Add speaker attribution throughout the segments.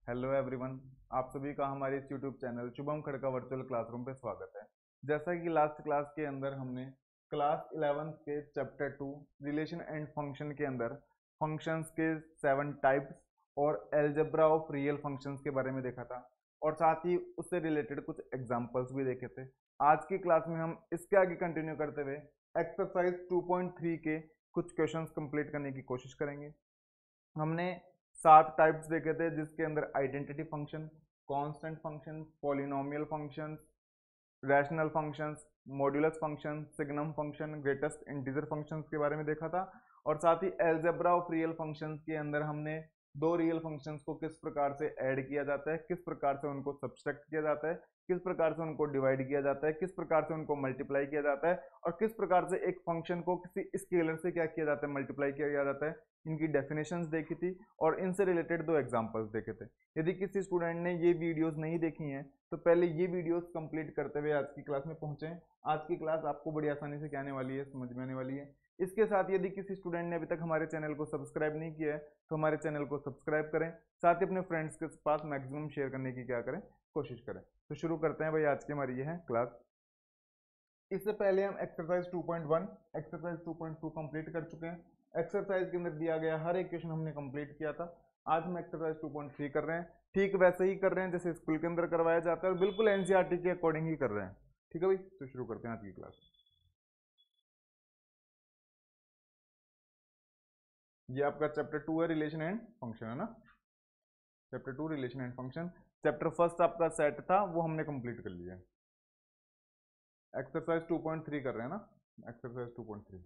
Speaker 1: Hello everyone. आप सभी का हमारे इस YouTube channel Shubham Khadka virtual classroom पे स्वागत है। जैसा कि लास्ट क्लास के अंदर हमने क्लास 11 के चैप्टर 2 रिलेशन एंड फंक्शन के अंदर फंक्शंस के 7 टाइप्स और अलजेब्रा ऑफ रियल फंक्शंस के बारे में देखा था और साथ ही उससे रिलेटेड कुछ एग्जांपल्स भी देखे थे। आज की क्लास में हम इसके आगे कंटिन्यू करते हुए एक्सरसाइज 2.3 के कुछ क्वेश्चंस कंप्लीट करने की कोशिश करेंगे। हमने 7 टाइप्स देखे थे जिसके अंदर identity function, constant function, polynomial functions, rational functions, modulus function, signum function, greatest integer functions के बारे में देखा था। और साथ ही अलजेब्रा ऑफ रियल फंक्शंस के अंदर हमने दो रियल फंक्शंस को किस प्रकार से ऐड किया जाता है, किस प्रकार से उनको सब्सट्रैक्ट किया जाता है, किस प्रकार से उनको डिवाइड किया जाता है, किस प्रकार से उनको मल्टीप्लाई किया जाता है और किस प्रकार से एक फंक्शन को किसी स्केलर से क्या किया जाता है, मल्टीप्लाई किया जाता है। इनकी डेफिनेशंस देखी थी और इनसे रिलेटेड दो एग्जांपल्स देखे थे। यदि किसी स्टूडेंट ने ये वीडियोस नहीं देखी हैं तो पहले ये वीडियोस कंप्लीट करते हुए आज की क्लास में पहुंचे। आज की क्लास आपको बड़ी आसानी से क्या आने वाली है, समझ में आने वाली है। इसके साथ यदि किसी स्टूडेंट ने अभी तक हमारे चैनल को सब्सक्राइब नहीं किया है तो हमारे चैनल को सब्सक्राइब करें, साथ ही अपने फ्रेंड्स के पास मैक्सिमम शेयर करने की क्या करें, कोशिश करें। तो शुरू करते हैं भाई, आज की हमारी ये है क्लास। इससे पहले हम एक्सरसाइज 2.1 एक्सरसाइज 2.2 कंप्लीट कर चुके हैं। एक्सरसाइज के अंदर दिया गया हर एक क्वेश्चन हमने कंप्लीट किया था। आज हम एक्सरसाइज 2.3 कर रहे हैं, ठीक वैसे ही कर रहे हैं जैसे स्कूल के अंदर करवाया जाता है और बिल्कुल एनसीईआरटी के अकॉर्डिंग ही कर रहे हैं। ठीक है भाई, तो शुरू करते हैं आज की क्लास। ये आपका चैप्टर 2 है, रिलेशन एंड फंक्शन, है ना। Chapter 2 relation and function. Chapter first आपका सेट था, वो हमने कंप्लीट कर लिया। एक्सरसाइज 2.3 कर रहे हैं ना, एक्सरसाइज 2.3।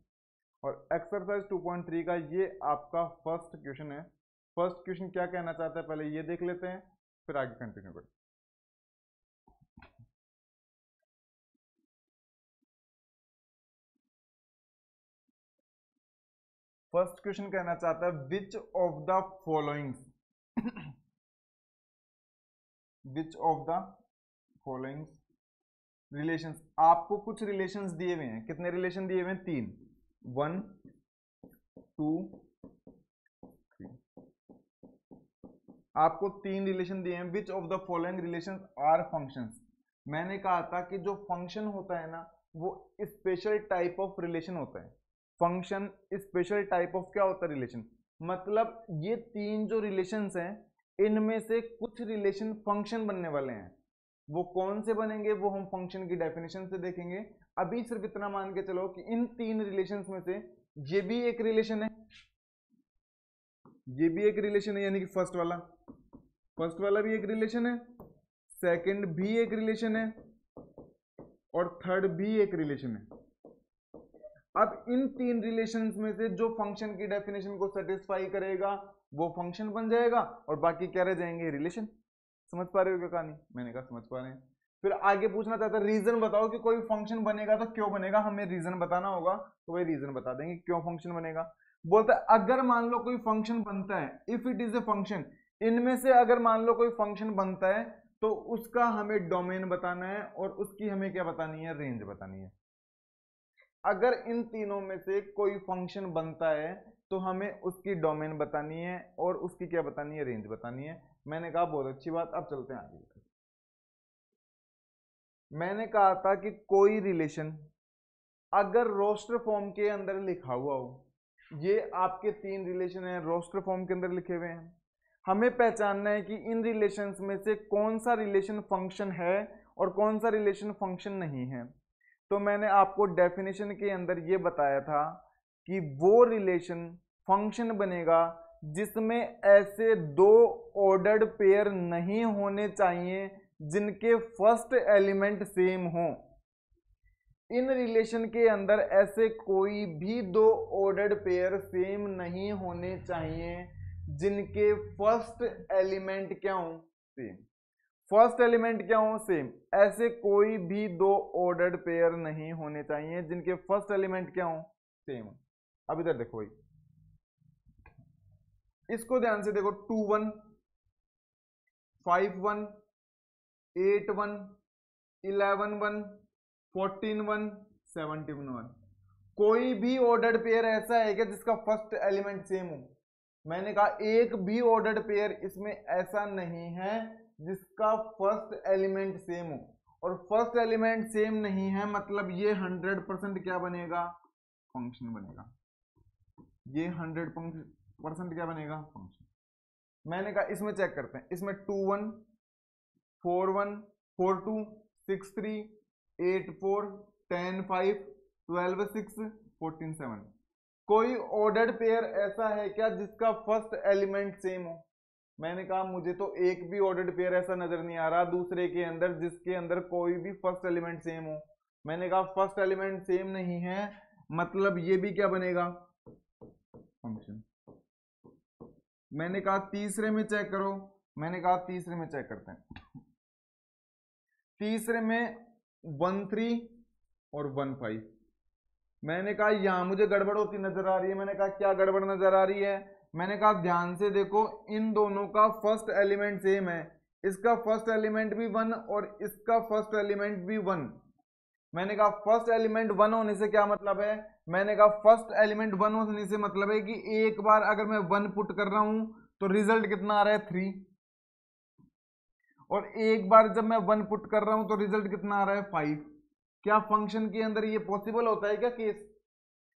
Speaker 1: और एक्सरसाइज 2.3 का ये आपका फर्स्ट क्वेश्चन है। फर्स्ट क्वेश्चन क्या कहना चाहता है पहले ये देख लेते हैं, फिर आगे कंटिन्यू करते हैं। फर्स्ट क्वेश्चन कहना चाहता है विच of the followings which of the followings relations. आपको कुछ रिलेशंस दिए हुए हैं, कितने रिलेशन दिए हुए हैं, 3, 1 2 3। आपको 3 रिलेशन दिए हैं। Which of the following relations are functions. मैंने कहा था कि जो फंक्शन होता है ना वो स्पेशल टाइप ऑफ रिलेशन होता है। फंक्शन स्पेशल टाइप ऑफ क्या होता है, रिलेशन। मतलब ये 3 जो रिलेशंस हैं इनमें से कुछ रिलेशन फंक्शन बनने वाले हैं। वो कौन से बनेंगे वो हम फंक्शन की डेफिनेशन से देखेंगे। अभी सिर्फ इतना मान के चलो कि इन 3 रिलेशंस में से ये भी एक रिलेशन है, ये भी एक रिलेशन है, यानी कि फर्स्ट वाला भी एक रिलेशन है, सेकंड भी एक रिलेशन है और थर्ड भी एक रिलेशन है। अब इन 3 रिलेशंस में से जो फंक्शन की डेफिनेशन को सेटिस्फाई करेगा वो फंक्शन बन जाएगा और बाकी क्या रह जाएंगे, रिलेशन। समझ पा रहे हो क्या कहानी, मैंने कहा समझ पा रहे हैं। फिर आगे पूछना चाहता है रीजन बताओ कि कोई फंक्शन बनेगा तो क्यों बनेगा, हमें रीजन बताना होगा तो वही रीजन बता देंगे क्यों फंक्शन बनेगा। बोलता है अगर मान लो कोई फंक्शन बनता है, if it is a function, इनमें से अगर मान लो कोई फंक्शन बनता है तो उसका हमें डोमेन बताना है और उसकी हमें क्या बतानी है, रेंज बतानी है। अगर इन तीनों में से कोई फंक्शन बनता है तो हमें उसकी डोमेन बतानी है और उसकी क्या बतानी है, रेंज बतानी है। मैंने कहा बहुत अच्छी बात, अब चलते हैं आगे। मैंने कहा था कि कोई रिलेशन अगर रोस्टर फॉर्म के अंदर लिखा हुआ हो, ये आपके 3 रिलेशन हैं रोस्टर फॉर्म के अंदर लिखे हुए हैं, हमें पहचानना है कि इन रिलेशंस में से कौन सा रिलेशन फंक्शन है और कौन सा रिलेशन फंक्शन नहीं है। तो मैंने आपको डेफिनेशन के अंदर ये बताया था कि वो रिलेशन फंक्शन बनेगा जिसमें ऐसे 2 ऑर्डर्ड पेयर नहीं होने चाहिए जिनके फर्स्ट एलिमेंट सेम हो। इन रिलेशन के अंदर ऐसे कोई भी 2 ऑर्डर्ड पेयर सेम नहीं होने चाहिए जिनके फर्स्ट एलिमेंट क्या हो, सेम। फर्स्ट एलिमेंट क्या हो, सेम। ऐसे कोई भी 2 ऑर्डर्ड पेयर नहीं होने चाहिए जिनके फर्स्ट एलिमेंट क्या हो, सेम। अब इधर देखो भाई, इसको ध्यान से देखो, 2 1 5 1 8 1 11 1 14 1 17 1। कोई भी ऑर्डर्ड पेयर ऐसा है क्या जिसका फर्स्ट एलिमेंट सेम हो, मैंने कहा एक भी ऑर्डर्ड पेयर इसमें ऐसा नहीं है जिसका फर्स्ट एलिमेंट सेम हो, और फर्स्ट एलिमेंट सेम नहीं है मतलब ये 100% क्या बनेगा, फंक्शन बनेगा। ये 100% क्या बनेगा, फंक्शन। मैंने कहा इसमें चेक करते हैं, इसमें 2 1 4 1 4 2 6 3 8 4 10 5 12 6 14 7, कोई ऑर्डर्ड पेयर ऐसा है क्या जिसका फर्स्ट एलिमेंट सेम हो। मैंने कहा मुझे तो एक भी ऑर्डर्ड पेयर ऐसा नजर नहीं आ रहा दूसरे के अंदर जिसके अंदर कोई भी फर्स्ट एलिमेंट सेम हो। मैंने कहा फर्स्ट एलिमेंट सेम नहीं है मतलब ये भी क्या बनेगा, फंक्शन। मैंने कहा तीसरे में चेक करो, मैंने कहा तीसरे में चेक करते हैं। तीसरे में 1 3 और 1 5। मैंने कहा यहां मुझे गड़बड़ होती नजर आ रही है। मैंने कहा क्या गड़बड़ नजर आ रही है, मैंने कहा ध्यान से देखो इन दोनों का फर्स्ट एलिमेंट सेम है, इसका फर्स्ट एलिमेंट भी 1 और इसका फर्स्ट एलिमेंट भी 1। मैंने कहा फर्स्ट एलिमेंट 1 होने से क्या मतलब है, मैंने कहा फर्स्ट एलिमेंट 1 होने से मतलब है कि एक बार अगर मैं 1 पुट कर रहा हूं तो रिजल्ट कितना आ रहा है 3, और एक बार जब मैं 1 पुट कर रहा हूं तो रिजल्ट कितना आ रहा है 5। क्या फंक्शन के अंदर ये पॉसिबल होता है क्या केस,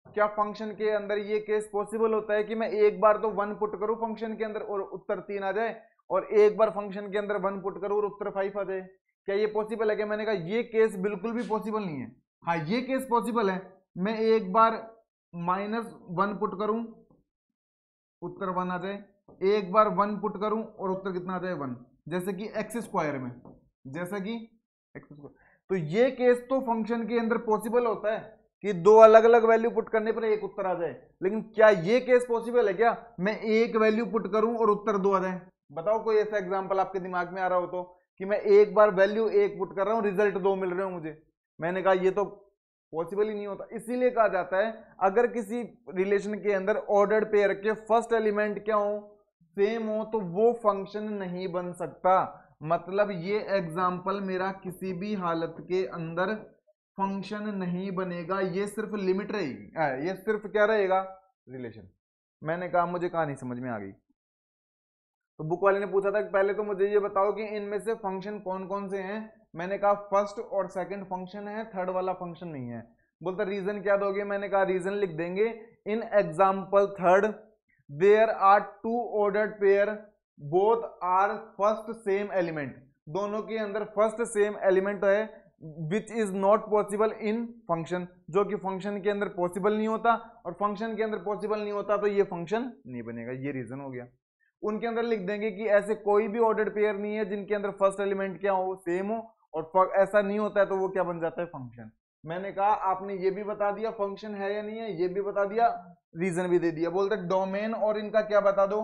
Speaker 1: क्या फंक्शन के अंदर ये केस पॉसिबल होता है कि मैं एक बार तो 1 पुट करूं फंक्शन के अंदर और उत्तर 3 आ जाए, और एक बार फंक्शन के अंदर 1 पुट करूं और उत्तर 5 आ जाए, क्या ये पॉसिबल है क्या। मैंने कहा ये केस बिल्कुल भी पॉसिबल नहीं है। हाँ ये केस पॉसिबल है, मैं एक बार -1 पुट करूं उत्तर 1 आ जाए, एक बार 1 पुट करूं और उत्तर कितना आ जाए 1, जैसे कि एक्स स्क्वायर में, जैसा कि एक्स स्क्वायर। तो ये केस तो फंक्शन के अंदर पॉसिबल होता है कि दो अलग अलग वैल्यू पुट करने पर एक उत्तर आ जाए, लेकिन क्या ये केस पॉसिबल है क्या मैं एक वैल्यू पुट करूं और उत्तर 2 आ जाए। बताओ कोई ऐसा एग्जांपल आपके दिमाग में आ रहा हो तो, कि मैं एक बार वैल्यू 1 पुट कर रहा हूं रिजल्ट 2 मिल रहे हो मुझे। मैंने कहा ये तो पॉसिबल ही नहीं होता। इसीलिए कहा जाता है अगर किसी रिलेशन के अंदर ऑर्डर्ड पेयर के फर्स्ट एलिमेंट क्या हो, सेम हो, तो वो फंक्शन नहीं बन सकता। मतलब ये एग्जाम्पल मेरा किसी भी हालत के अंदर फंक्शन नहीं बनेगा, ये सिर्फ लिमिट रहेगी, ये सिर्फ क्या रहेगा, रिलेशन। मैंने कहा मुझे कहानी समझ में आ गई। तो बुक वाले ने पूछा था कि पहले तो मुझे ये बताओ कि इनमें से फंक्शन कौन कौन से हैं। मैंने कहा फर्स्ट और सेकंड फंक्शन है, थर्ड वाला फंक्शन नहीं है। बोलता रीजन क्या दोगे, मैंने कहा रीजन लिख देंगे in example third there are 2 ordered pair both are first same element, दोनों के अंदर फर्स्ट सेम एलिमेंट है which is not possible in function, जो कि फंक्शन के अंदर पॉसिबल नहीं होता, और फंक्शन के अंदर पॉसिबल नहीं होता तो ये फंक्शन नहीं बनेगा। ये रीजन हो गया। उनके अंदर लिख देंगे कि ऐसे कोई भी ऑर्डर्ड पेयर नहीं है जिनके अंदर फर्स्ट एलिमेंट क्या हो, सेम हो, और ऐसा नहीं होता है तो वो क्या बन जाता है, फंक्शन। मैंने कहा आपने ये भी बता दिया फंक्शन है या नहीं है, ये भी बता दिया, रीजन भी दे दिया। बोलते डोमेन और इनका क्या बता दो,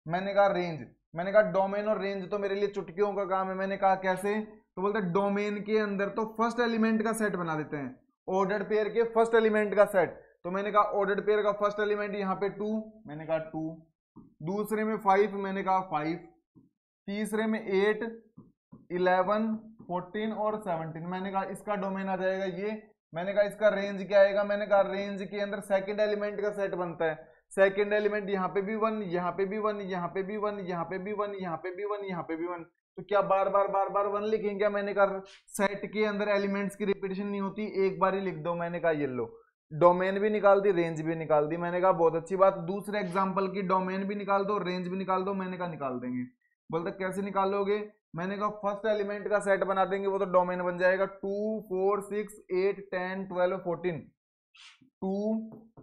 Speaker 1: मैंने कहा रेंज। मैंने कहा डोमेन और रेंज तो मेरे लिए चुटकियों का काम है। मैंने कहा कैसे, तो बोलते डोमेन के अंदर तो फर्स्ट एलिमेंट का सेट बना देते हैं, ऑर्डर्ड पेयर के फर्स्ट एलिमेंट का सेट। तो मैंने कहा ऑर्डर्ड पेयर का फर्स्ट एलिमेंट यहाँ पे 2, मैंने कहा 2, दूसरे में 5, मैंने कहा 5, तीसरे में 8 11 14 और 17, मैंने कहा इसका डोमेन आ जाएगा ये। मैंने कहा इसका रेंज क्या आएगा, मैंने कहा रेंज के अंदर सेकंड एलिमेंट का सेट बनता है, सेकंड एलिमेंट यहाँ पे भी 1, यहाँ पे भी 1, यहाँ पे भी 1, यहाँ पे भी 1, यहाँ पे भी 1, यहाँ पे भी 1, तो क्या बार बार 1 लिखेंगे क्या। मैंने कहा सेट के अंदर एलिमेंट्स की रिपीटेशन नहीं होती, एक बार ही लिख दो। मैंने कहा ये लो, डोमेन भी निकाल दी, रेंज भी निकाल दी। मैंने कहा बहुत अच्छी बात, दूसरे एग्जांपल की डोमेन भी निकाल दो, रेंज भी निकाल दो। मैंने कहा निकाल देंगे। बोलते कैसे निकालोगे, मैंने कहा फर्स्ट एलिमेंट का सेट बना देंगे, वो तो डोमेन बन जाएगा 2 4 6 8 10 12 14, 2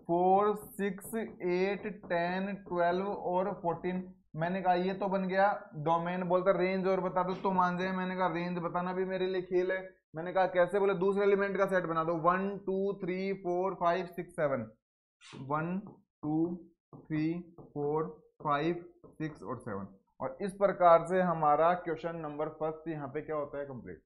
Speaker 1: 4 6 8 10 12 और 14। मैंने कहा ये तो बन गया डोमेन। बोलता रेंज और बता दो तो मान जाए। मैंने कहा रेंज बताना भी मेरे लिए खेल है। मैंने कहा कैसे, बोले दूसरे एलिमेंट का सेट बना दो, 1 2 3 4 5 6 7, 1 2 3 4 5 6 और 7। और इस प्रकार से हमारा क्वेश्चन नंबर फर्स्ट यहाँ पे क्या होता है, कंप्लीट।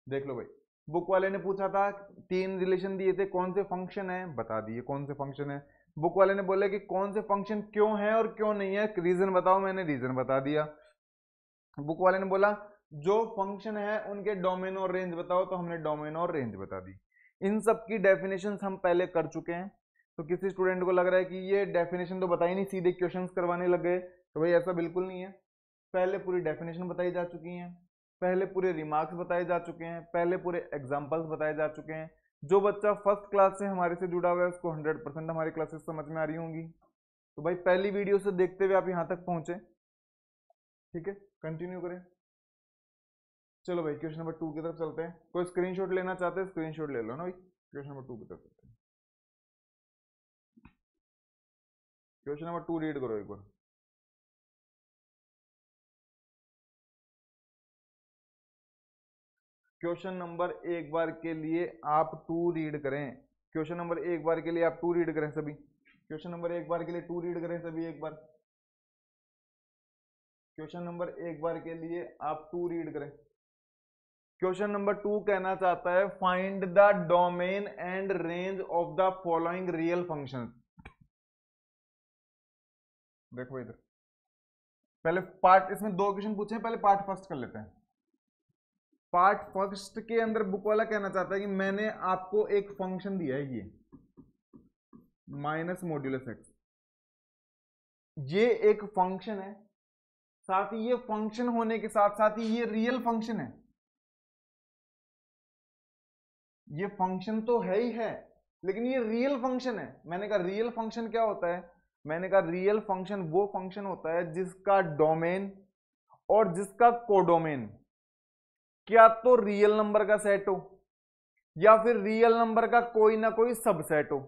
Speaker 1: देख लो भाई, बुक वाले ने पूछा था 3 रिलेशन दिए थे, कौन से फंक्शन है, बता दिए कौन से फंक्शन है। बुक वाले ने बोला कि कौन से फंक्शन क्यों है और क्यों नहीं है, रीजन बताओ, मैंने रीजन बता दिया। बुक वाले ने बोला जो फंक्शन है उनके डोमेन और रेंज बताओ, तो हमने डोमेन और रेंज बता दी। इन सब की डेफिनेशन हम पहले कर चुके हैं। तो किसी स्टूडेंट को लग रहा है कि ये डेफिनेशन तो बताई नहीं, सीधे क्वेश्चंस करवाने लग गए, तो भाई ऐसा बिल्कुल नहीं है। पहले पूरी डेफिनेशन बताई जा चुकी हैं, पहले पूरे रिमार्क्स बताए जा चुके हैं, पहले पूरे एग्जाम्पल्स बताए जा चुके हैं। जो बच्चा फर्स्ट क्लास से हमारे से जुड़ा हुआ है उसको 100% हमारी क्लासेस समझ में आ रही होंगी। तो भाई पहली वीडियो से देखते हुए आप यहाँ तक पहुंचे, ठीक है, कंटिन्यू करें। चलो भाई क्वेश्चन नंबर 2 की तरफ चलते हैं। कोई स्क्रीनशॉट लेना चाहते हैं स्क्रीनशॉट ले लो ना भाई। क्वेश्चन नंबर 2 की तरफ चलते हैं। क्वेश्चन नंबर 2 रीड करो एक बार। क्वेश्चन नंबर एक बार के लिए आप 2 रीड करें। क्वेश्चन नंबर एक बार के लिए आप 2 रीड करें सभी। क्वेश्चन नंबर एक बार के लिए 2 रीड करें सभी एक बार। क्वेश्चन नंबर एक बार के लिए आप 2 रीड करें। क्वेश्चन नंबर 2 कहना चाहता है find the domain and range of the following real functions. देखो इधर पहले पार्ट, इसमें 2 क्वेश्चन पूछे हैं, पहले पार्ट फर्स्ट कर लेते हैं। पार्ट फर्स्ट के अंदर बुक वाला कहना चाहता है कि मैंने आपको एक फंक्शन दिया है, ये माइनस मॉड्यूलस एक्स, ये एक फंक्शन है, साथ ही ये फंक्शन होने के साथ साथ ही ये रियल फंक्शन है। ये फंक्शन तो है ही है, लेकिन ये रियल फंक्शन है। मैंने कहा रियल फंक्शन क्या होता है? मैंने कहा रियल फंक्शन वो फंक्शन होता है जिसका डोमेन और जिसका कोडोमेन क्या तो रियल नंबर का सेट हो या फिर रियल नंबर का कोई ना कोई सबसेट हो।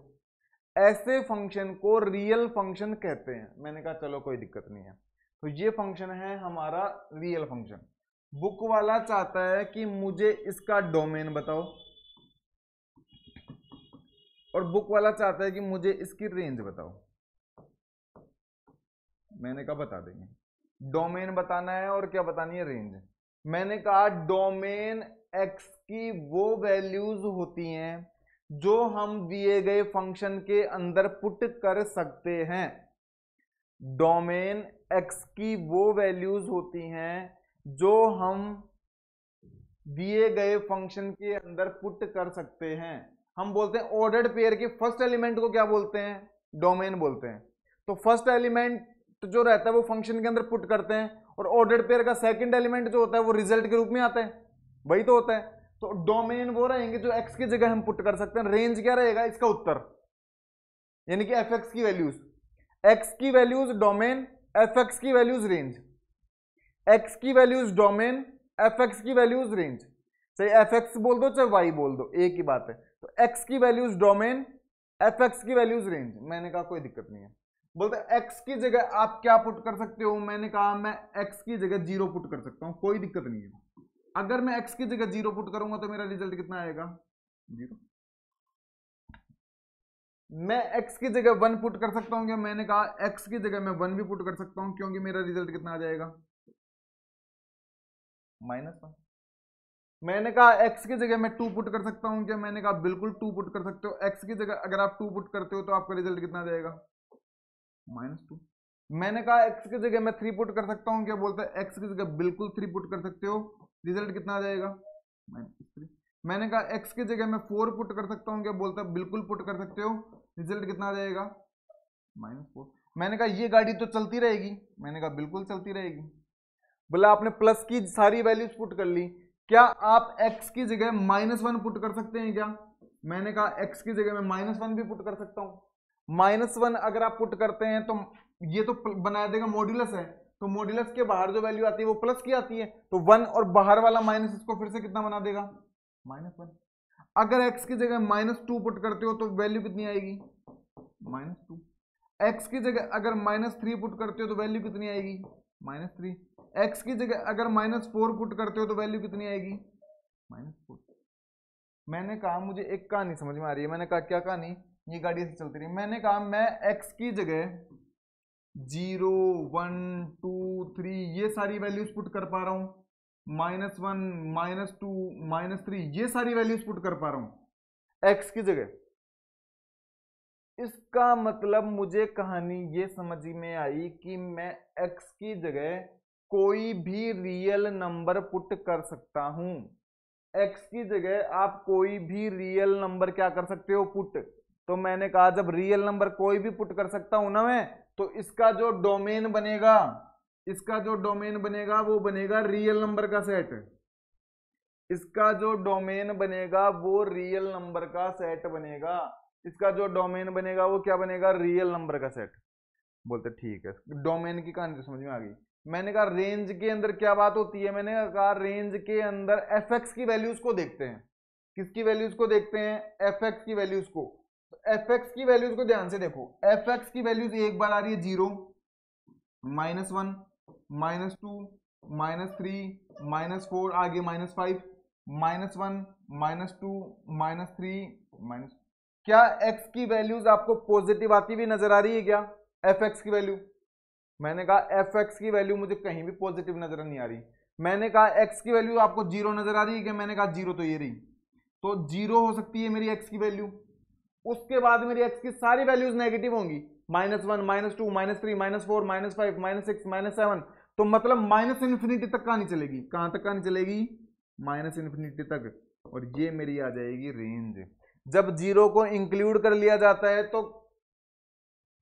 Speaker 1: ऐसे फंक्शन को रियल फंक्शन कहते हैं। मैंने कहा चलो कोई दिक्कत नहीं है, तो ये फंक्शन है हमारा रियल फंक्शन। बुक वाला चाहता है कि मुझे इसका डोमेन बताओ और बुक वाला चाहता है कि मुझे इसकी रेंज बताओ। मैंने कहा बता देंगे, डोमेन बताना है और क्या बतानी है, रेंज। मैंने कहा डोमेन एक्स की वो वैल्यूज होती हैं जो हम दिए गए फंक्शन के अंदर पुट कर सकते हैं। डोमेन एक्स की वो वैल्यूज होती हैं जो हम दिए गए फंक्शन के अंदर पुट कर सकते हैं। हम बोलते हैं ऑर्डर्ड पेयर के फर्स्ट एलिमेंट को क्या बोलते हैं, डोमेन बोलते हैं। तो फर्स्ट एलिमेंट जो रहता है वो फंक्शन के अंदर पुट करते हैं, और ऑर्डर्ड पेयर का सेकंड एलिमेंट जो होता है वो रिजल्ट के रूप में आता है, वही तो होता है। तो डोमेन वो रहेंगे जो एक्स की जगह हम पुट कर सकते हैं। रेंज क्या रहेगा इसका उत्तर, यानी कि एफ एक्स की वैल्यूज, एक्स की वैल्यूज डोमेन, एफ एक्स की वैल्यूज रेंज। एक्स की वैल्यूज डोमेन, एफ एक्स की वैल्यूज रेंज। चाहे एफ एक्स बोल दो चाहे वाई बोल दो, एक ही बात है। तो एक्स की वैल्यूज डोमेन, एफ एक्स की वैल्यूज रेंज। मैंने कहा कोई दिक्कत नहीं है। बोलते एक्स की जगह आप क्या पुट कर सकते हो? मैंने कहा मैं एक्स की जगह 0 पुट कर सकता हूं, कोई दिक्कत नहीं है। अगर मैं एक्स की जगह 0 पुट करूंगा तो मेरा रिजल्ट कितना आएगा, 0। मैं एक्स की जगह 1 पुट कर सकता हूं क्या? मैंने कहा एक्स की जगह मैं 1 भी पुट कर सकता हूं, क्योंकि मेरा रिजल्ट कितना आ जाएगा, -1। मैंने कहा एक्स की जगह मैं 2 पुट कर सकता हूं क्या? मैंने कहा बिल्कुल 2 पुट कर सकते हो। एक्स की जगह अगर आप 2 पुट करते हो तो आपका रिजल्ट कितना आ जाएगा, -2। मैंने कहा एक्स की जगह मैं 3 पुट कर सकता हूं क्या? बोलता है एक्स की जगह बिल्कुल 3 पुट कर सकते हो, रिजल्ट कितना आ जाएगा, -3। मैंने कहा एक्स की जगह मैं 4 पुट कर सकता हूं क्या? बोलता है बिल्कुल पुट कर सकते हो, रिजल्ट कितना आ जाएगा, -4। मैंने कहा ये गाड़ी तो चलती रहेगी, मैंने कहा बिल्कुल चलती रहेगी। बोला आपने प्लस की सारी वैल्यूज पुट कर ली, क्या आप x की जगह -1 पुट कर सकते हैं क्या? मैंने कहा x की जगह मैं -1 भी पुट कर सकता हूं। -1 अगर आप पुट करते हैं तो ये तो बना देगा मॉड्यूलस है, तो मॉड्यूलस के बाहर जो वैल्यू आती है वो प्लस की आती है, तो 1 और बाहर वाला माइनस इसको फिर से कितना बना देगा, -1। अगर x की जगह -2 पुट करते हो तो वैल्यू कितनी आएगी, -2। x की जगह अगर -3 पुट करते हो तो वैल्यू कितनी आएगी, -3। x की जगह अगर -4 पुट करते हो तो वैल्यू कितनी आएगी, -4। मैंने कहा मुझे एक कहानी समझ में आ रही है। मैंने कहा क्या कहानी, ये गाड़ी ऐसे चलती रही। मैंने कहा मैं x की जगह 0, 1, 2, 3 ये सारी वैल्यूज पुट कर पा रहा हूं, -1, -2, -3 ये सारी वैल्यूज पुट कर पा रहा हूं x की जगह। इसका मतलब मुझे कहानी ये समझ में आई कि मैं x की जगह कोई भी रियल नंबर पुट कर सकता हूं। x की जगह आप कोई भी रियल नंबर क्या कर सकते हो, पुट तो मैंने कहा जब रियल नंबर कोई भी पुट कर सकता हूं ना मैं, तो इसका जो डोमेन बनेगा, वो बनेगा रियल नंबर का सेट। इसका जो डोमेन बनेगा वो रियल नंबर का सेट बनेगा। इसका जो डोमेन बनेगा वो क्या बनेगा? रियल नंबर का सेट। बोलते ठीक है, डोमेन की कहानी तो समझ में आ गई। मैंने कहा रेंज के अंदर क्या बात होती है? मैंने कहा रेंज के अंदर एफ एक्स की वैल्यूज को देखते हैं। किसकी वैल्यूज को देखते हैं? एफ एक्स की वैल्यूज को। एफ एक्स की वैल्यूज को ध्यान से देखो। एफ एक्स की वैल्यूज एक बार आ रही है 0, -1, -2, -3, -4, आगे -5, -1, -2, -3, क्या x की वैल्यूज आपको पॉजिटिव आती हुई नजर आ रही है क्या? एफ एक्स की वैल्यू, मैंने कहा एफ एक्स की वैल्यू मुझे कहीं भी पॉजिटिव नजर नहीं आ रही। मैंने कहा x की वैल्यू आपको 0 नजर आ रही है क्या? मैंने कहा 0, तो ये रही, तो 0 हो सकती है मेरी x की वैल्यू। उसके बाद मेरी x की सारी वैल्यूज नेगेटिव होंगी, -1, -2, -3, -4, -5, -6, -7, तो मतलब माइनस इन्फिनिटी तक कहानी चलेगी। कहां तक कहानी चलेगी? माइनस इन्फिनिटी तक। और ये मेरी आ जाएगी रेंज। जब 0 को इंक्लूड कर लिया जाता है तो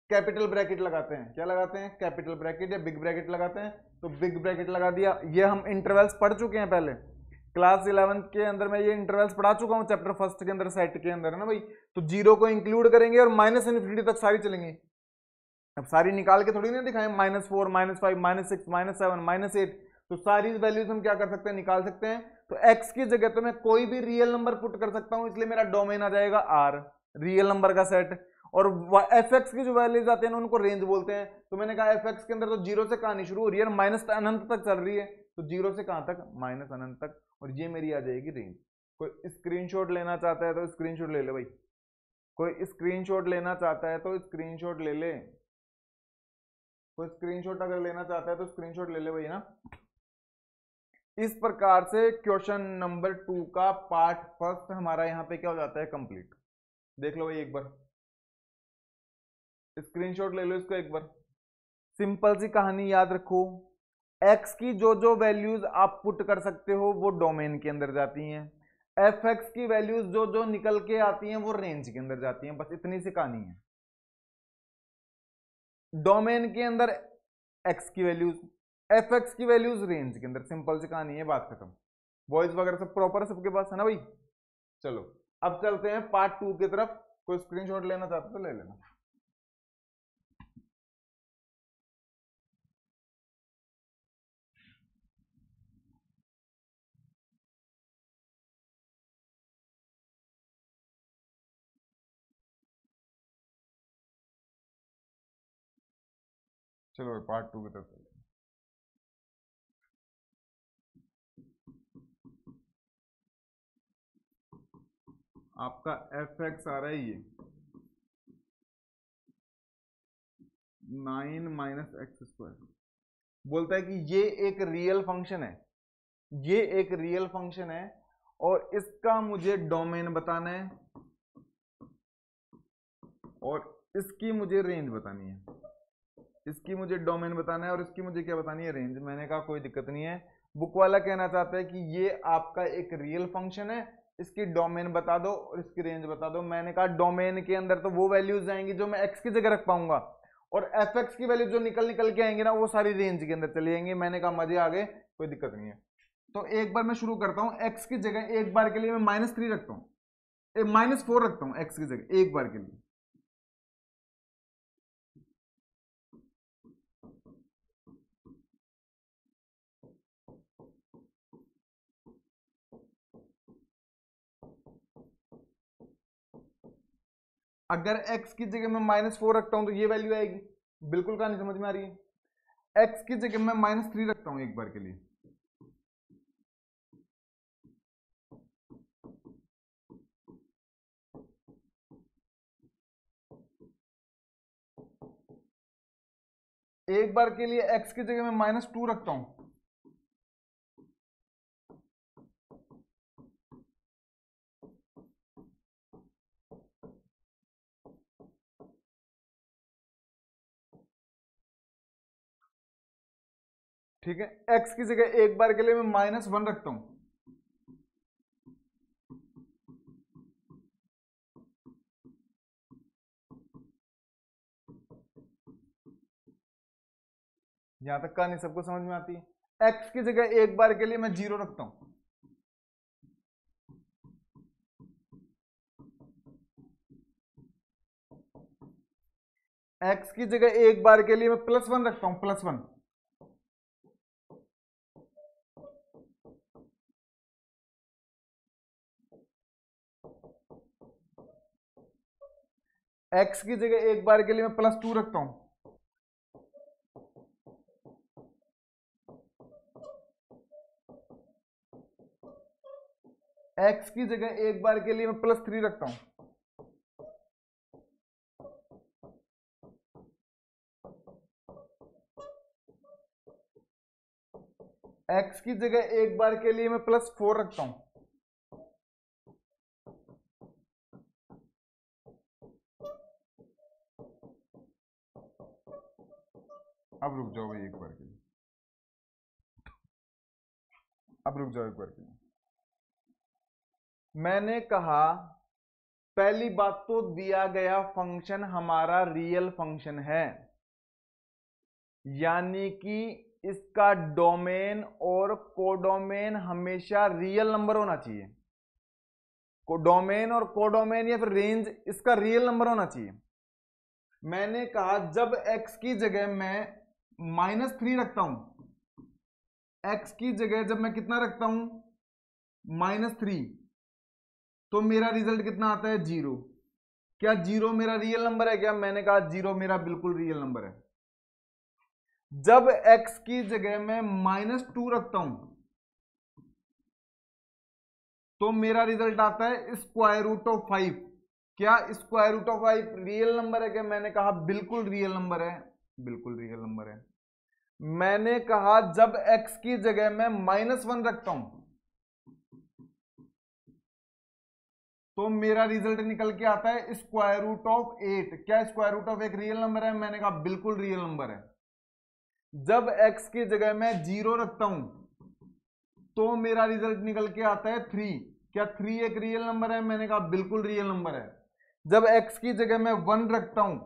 Speaker 1: कैपिटल ब्रैकेट लगाते हैं। क्या लगाते हैं? कैपिटल ब्रैकेट या बिग ब्रैकेट लगाते हैं। तो बिग ब्रैकेट लगा दिया। ये हम इंटरवल्स पढ़ चुके हैं पहले, क्लास 11 के अंदर मैं ये इंटरवल्स पढ़ा चुका हूं, चैप्टर फर्स्ट के अंदर, सेट के अंदर, है ना भाई। तो 0 को इंक्लूड करेंगे और माइनस इन्फिनिटी तक सारी चलेंगी। अब सारी निकाल के थोड़ी ना दिखाएं, -4, -5, -6, -7, -8, तो सारी वैल्यूज हम क्या कर सकते हैं? निकाल सकते हैं। तो x की जगह तो मैं कोई भी रियल नंबर पुट कर सकता हूं, इसलिए मेरा डोमेन आ जाएगा r, रियल नंबर का सेट। और एफ एक्स की जो वैल्यूज आते हैं ना उनको रेंज बोलते हैं। तो मैंने कहा एफ एक्स के अंदर तो 0 से कहानी शुरू हो रही है, माइनस अनंत तक चल रही है, तो 0 से कहां तक? माइनस अनंत तक। और ये मेरी आ जाएगी रेंज। कोई स्क्रीनशॉट लेना चाहता है तो स्क्रीनशॉट ले ले भाई। कोई स्क्रीनशॉट लेना चाहता है तो स्क्रीनशॉट ले ले। कोई स्क्रीनशॉट अगर लेना चाहता है तो स्क्रीनशॉट ले ले भाई, ना। इस प्रकार से क्वेश्चन नंबर 2 का पार्ट फर्स्ट हमारा यहाँ पे क्या हो जाता है? कंप्लीट। देख लो भाई एक बार, स्क्रीनशॉट ले लो इसको एक बार। सिंपल सी कहानी याद रखो, x की जो जो वैल्यूज आप पुट कर सकते हो वो डोमेन के अंदर जाती हैं। एफ एक्स की वैल्यूज जो जो निकल के आती हैं वो रेंज के अंदर जाती हैं। बस इतनी सी कहानी है। डोमेन के अंदर x की वैल्यूज, एफ एक्स की वैल्यूज रेंज के अंदर। सिंपल सी कहानी है, बात खत्म। वॉइस वगैरह सब प्रॉपर है सबके पास, है ना भाई। चलो अब चलते हैं पार्ट 2 की तरफ। कोई स्क्रीनशॉट लेना चाहते तो ले लेना। चलो पार्ट 2 की तरफ चलते हैं। आपका एफ एक्स आ रहा है ये 9 - x²। बोलता है कि ये एक रियल फंक्शन है, ये एक रियल फंक्शन है और इसका मुझे डोमेन बताना है और इसकी मुझे रेंज बतानी है। इसकी मुझे डोमेन बताना है और इसकी मुझे क्या बतानी है? रेंज। मैंने कहा कोई दिक्कत नहीं है। बुक वाला कहना चाहता है कि ये आपका एक रियल फंक्शन है, इसकी डोमेन बता दो और इसकी रेंज बता दो। मैंने कहा डोमेन के अंदर तो वो वैल्यूज जाएंगी जो मैं एक्स की जगह रख पाऊंगा, और एफ एक्स की वैल्यू जो निकल निकल के आएंगी ना वो सारी रेंज के अंदर चली जाएंगी। मैंने कहा मजे आ गए, कोई दिक्कत नहीं है। तो एक बार मैं शुरू करता हूँ। एक्स की जगह एक बार के लिए मैं -3 रखता हूँ, -4 रखता हूँ एक्स की जगह एक बार के लिए। अगर x की जगह मैं -4 रखता हूं तो ये वैल्यू आएगी। बिल्कुल कहानी समझ में आ रही है। x की जगह मैं -3 रखता हूं एक बार के लिए। एक बार के लिए x की जगह मैं -2 रखता हूं। ठीक है, x की जगह एक बार के लिए मैं -1 रखता हूं। यहां तक कहानी सबको समझ में आती है। एक्स की जगह एक बार के लिए मैं 0 रखता हूं, एक्स की जगह एक बार के लिए मैं +1 रखता हूं, +1। एक्स की जगह एक बार के लिए मैं +2 रखता हूं, एक्स की जगह एक बार के लिए मैं +3 रखता हूं, एक्स की जगह एक बार के लिए मैं +4 रखता हूं, अब रुक जाओ भाई एक बार के लिए, अब रुक जाओ एक बार के लिए। मैंने कहा पहली बात तो दिया गया फंक्शन हमारा रियल फंक्शन है, यानी कि इसका डोमेन और कोडोमेन हमेशा रियल नंबर होना चाहिए। डोमेन और कोडोमेन या फिर रेंज इसका रियल नंबर होना चाहिए। मैंने कहा जब x की जगह मैं -3 रखता हूं, x की जगह जब मैं कितना रखता हूं -3, तो मेरा रिजल्ट कितना आता है 0। क्या 0 मेरा रियल नंबर है क्या? मैंने कहा 0 मेरा बिल्कुल रियल नंबर है। जब x की जगह मैं -2 रखता हूं तो मेरा रिजल्ट आता है √5। क्या √5 रियल नंबर है क्या? मैंने कहा बिल्कुल रियल नंबर है, बिल्कुल रियल नंबर है। मैंने कहा जब x की जगह मैं -1 रखता हूं तो मेरा रिजल्ट निकल के आता है √8। क्या √8 रियल नंबर है? मैंने कहा बिल्कुल रियल नंबर है। जब x की जगह मैं 0 रखता हूं तो मेरा रिजल्ट निकल के आता है 3। क्या 3 एक रियल नंबर है? मैंने कहा बिल्कुल रियल नंबर है। जब x की जगह मैं 1 रखता हूं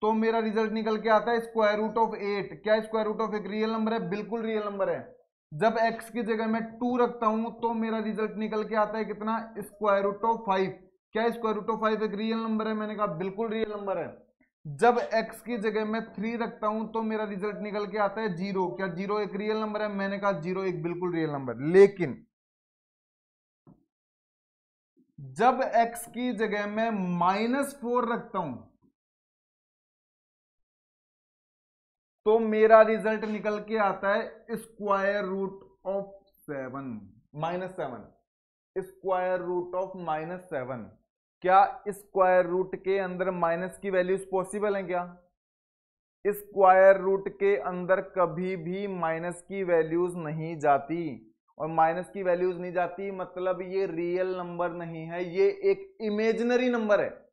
Speaker 1: तो मेरा रिजल्ट निकल के आता है √8। क्या √1 रियल नंबर है? बिल्कुल रियल नंबर है। जब x की जगह मैं 2 रखता हूं तो मेरा रिजल्ट निकल के आता है कितना? √5। क्या √5 एक रियल नंबर है? मैंने कहा बिल्कुल रियल नंबर है। जब x की जगह मैं 3 रखता हूं तो मेरा रिजल्ट निकल के आता है 0। क्या 0 एक रियल नंबर है? मैंने कहा 0 एक बिल्कुल रियल नंबर। लेकिन जब x की जगह मैं -4 रखता हूं तो मेरा रिजल्ट निकल के आता है √7 -7। क्या स्क्वायर रूट के अंदर माइनस की वैल्यूज पॉसिबल है क्या? स्क्वायर रूट के अंदर कभी भी माइनस की वैल्यूज नहीं जाती, और माइनस की वैल्यूज नहीं जाती मतलब ये रियल नंबर नहीं है, ये एक इमेजिनरी नंबर है।